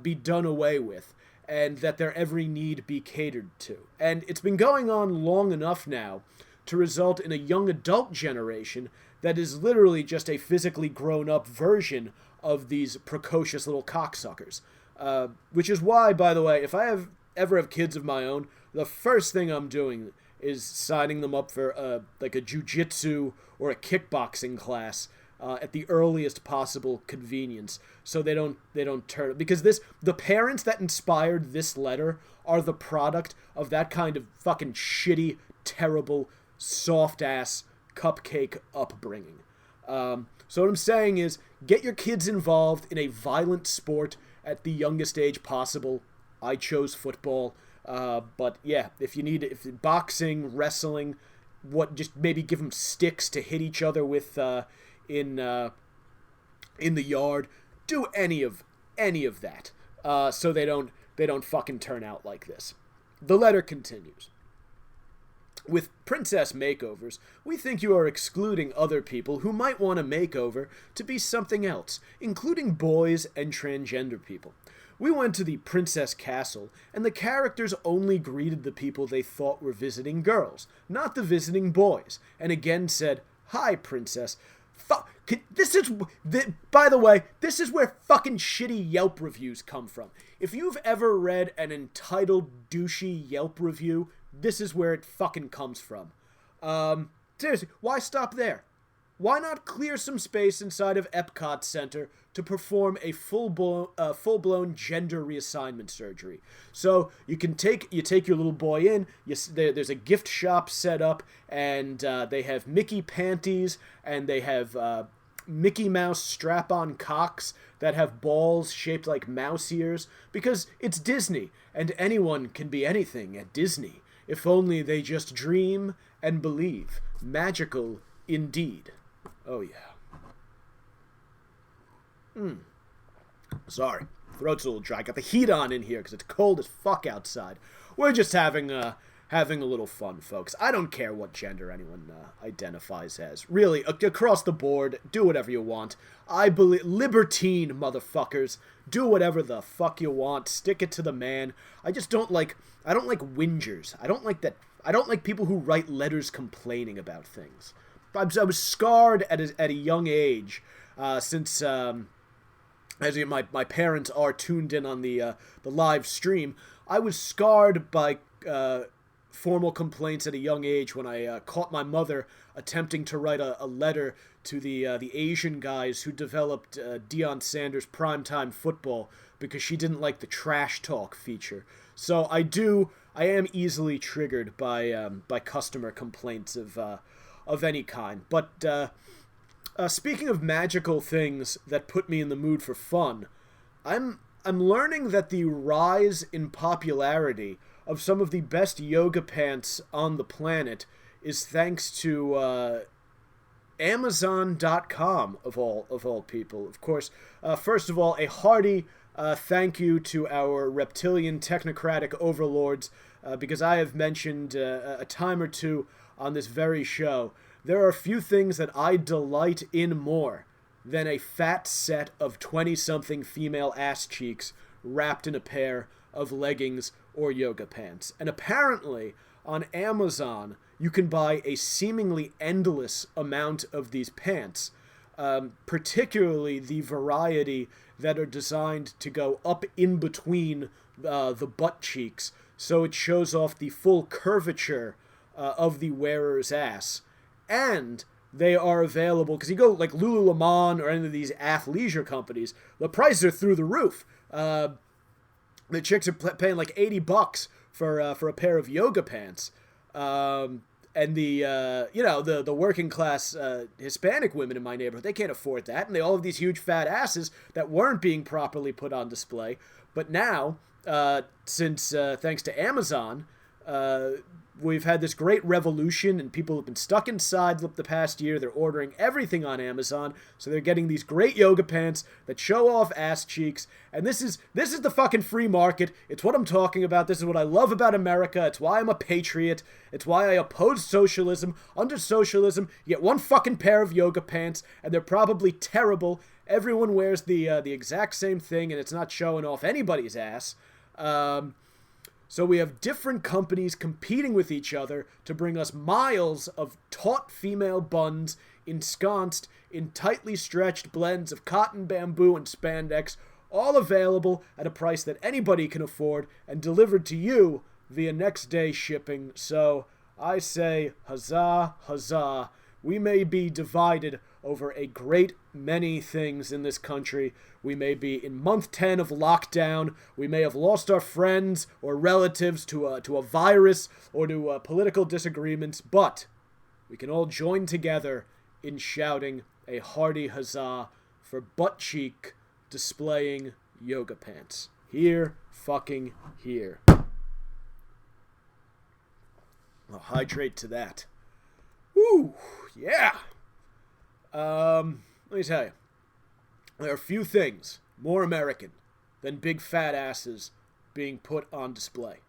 be done away with, and that their every need be catered to. And it's been going on long enough now to result in a young adult generation that is literally just a physically grown-up version of these precocious little cocksuckers. Which is why, by the way, if I ever have kids of my own, the first thing I'm doing is signing them up for like a jiu-jitsu or a kickboxing class at the earliest possible convenience, so they don't turn, because the parents that inspired this letter are the product of that kind of fucking shitty, terrible, soft-ass cupcake upbringing. So what I'm saying is, get your kids involved in a violent sport at the youngest age possible. I chose football. But yeah, if boxing, wrestling, just maybe give them sticks to hit each other with in the yard. Do any of that, so they don't fucking turn out like this. The letter continues. With princess makeovers, we think you are excluding other people who might want a makeover to be something else, including boys and transgender people. We went to the Princess Castle, and the characters only greeted the people they thought were visiting girls, not the visiting boys, and again said, "Hi, princess." By the way, this is where fucking shitty Yelp reviews come from. If you've ever read an entitled douchey Yelp review, this is where it fucking comes from. Seriously, why stop there? Why not clear some space inside of Epcot Center to perform a full-blown gender reassignment surgery? So you take your little boy in. There's a gift shop set up, and they have Mickey panties, and they have Mickey Mouse strap-on cocks that have balls shaped like mouse ears, because it's Disney, and anyone can be anything at Disney, if only they just dream and believe. Magical indeed. Oh, yeah. Sorry. Throat's a little dry. Got the heat on in here because it's cold as fuck outside. We're just having a little fun, folks. I don't care what gender anyone identifies as. Really, across the board, do whatever you want. I believe... Libertine, motherfuckers. Do whatever the fuck you want. Stick it to the man. I just don't like... I don't like whingers. I don't like that... I don't like people who write letters complaining about things. I was scarred at a young age, since as my parents are tuned in on the live stream. I was scarred by formal complaints at a young age when I caught my mother attempting to write a letter to the Asian guys who developed Deion Sanders' primetime football because she didn't like the trash talk feature. So I am easily triggered by customer complaints of any kind. But speaking of magical things that put me in the mood for fun, I'm learning that the rise in popularity of some of the best yoga pants on the planet is thanks to Amazon.com of all people. Of course, first of all, a hearty thank you to our reptilian technocratic overlords, because I have mentioned a time or two on this very show, there are a few things that I delight in more than a fat set of 20-something female ass cheeks wrapped in a pair of leggings or yoga pants. And apparently, on Amazon, you can buy a seemingly endless amount of these pants, particularly the variety that are designed to go up in between the butt cheeks, so it shows off the full curvature of the wearer's ass. And they are available, because you go like Lululemon or any of these athleisure companies, the prices are through the roof. The chicks are paying like $80 for a pair of yoga pants. And the working class Hispanic women in my neighborhood, they can't afford that, and they all have these huge fat asses that weren't being properly put on display. But now, since thanks to Amazon, we've had this great revolution, and people have been stuck inside the past year. They're ordering everything on Amazon, so they're getting these great yoga pants that show off ass cheeks. And this is the fucking free market. It's what I'm talking about. This is what I love about America. It's why I'm a patriot. It's why I oppose socialism. Under socialism, you get one fucking pair of yoga pants, and they're probably terrible. Everyone wears the exact same thing, and it's not showing off anybody's ass. So we have different companies competing with each other to bring us miles of taut female buns ensconced in tightly stretched blends of cotton, bamboo, and spandex, all available at a price that anybody can afford and delivered to you via next day shipping. So I say, huzzah, huzzah. We may be divided over a great many things in this country. We may be in month 10 of lockdown. We may have lost our friends or relatives to a virus or to political disagreements, but we can all join together in shouting a hearty huzzah for butt cheek displaying yoga pants. Here, fucking here. I'll hydrate to that. Woo, yeah. Let me tell you, there are few things more American than big fat asses being put on display.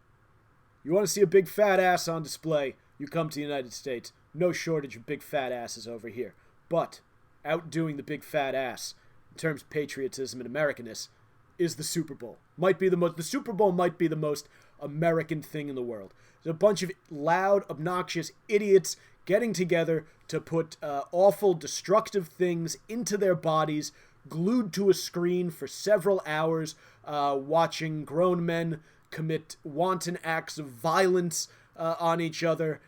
You want to see a big fat ass on display, you come to the United States. No shortage of big fat asses over here. But outdoing the big fat ass in terms of patriotism and Americanness is the Super Bowl. The Super Bowl might be the most American thing in the world. There's a bunch of loud, obnoxious idiots getting together to put awful, destructive things into their bodies, glued to a screen for several hours, watching grown men commit wanton acts of violence on each other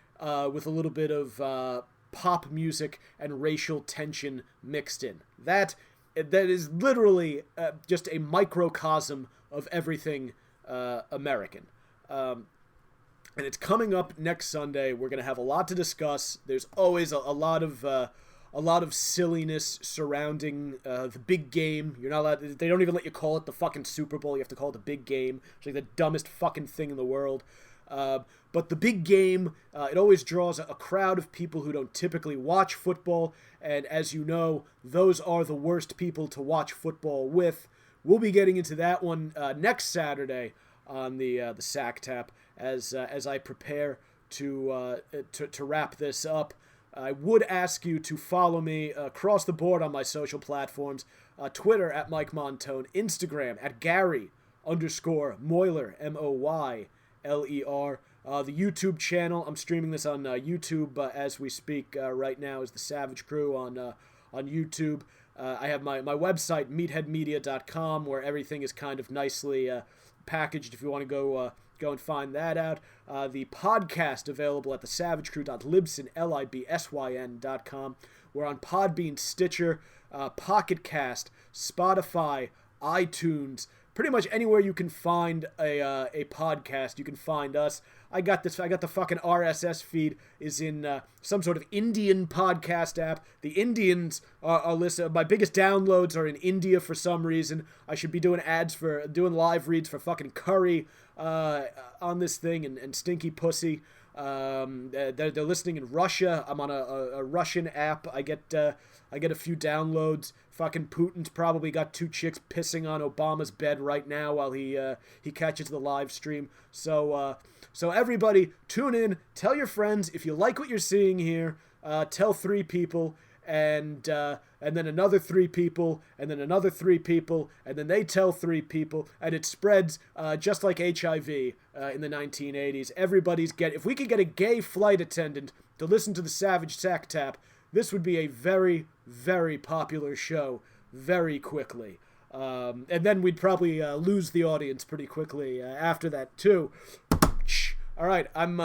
with a little bit of pop music and racial tension mixed in. That is literally just a microcosm of everything American. And it's coming up next Sunday. We're going to have a lot to discuss. There's always a lot of silliness surrounding the big game. You're not allowed. They don't even let you call it the fucking Super Bowl. You have to call it the big game. It's like the dumbest fucking thing in the world. But the big game, it always draws a crowd of people who don't typically watch football. And as you know, those are the worst people to watch football with. We'll be getting into that one next Saturday on the Sack Tap as I prepare to wrap this up. I would ask you to follow me across the board on my social platforms. Twitter at Mike Montone, Instagram at Gary_Moyler, MOYLER. The YouTube channel, I'm streaming this on YouTube as we speak right now, is the Savage Crew on YouTube. I have my website, meatheadmedia.com, where everything is kind of nicely packaged if you want to go Go and find that out. The podcast available at thesavagecrew.libsyn.com. We're on Podbean, Stitcher, Pocket Cast, Spotify, iTunes, pretty much anywhere you can find a podcast, you can find us. I got the fucking RSS feed is in some sort of Indian podcast app. The Indians are listening. My biggest downloads are in India for some reason. I should be doing live reads for fucking Curry on this thing and Stinky Pussy. They're listening in Russia. I'm on a Russian app. I get a few downloads. Fucking Putin's probably got 2 chicks pissing on Obama's bed right now while he catches the live stream. So everybody, tune in. Tell your friends if you like what you're seeing here. Tell 3 people, and then another 3 people, and then another 3 people, and then they tell 3 people, and it spreads just like HIV in the 1980s. If we could get a gay flight attendant to listen to the Savage Sack Tap, this would be a very, very popular show very quickly. And then we'd probably lose the audience pretty quickly after that too. All right, I'm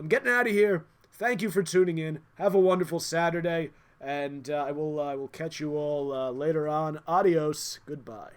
getting out of here. Thank you for tuning in. Have a wonderful Saturday, and I will catch you all later on. Adios. Goodbye.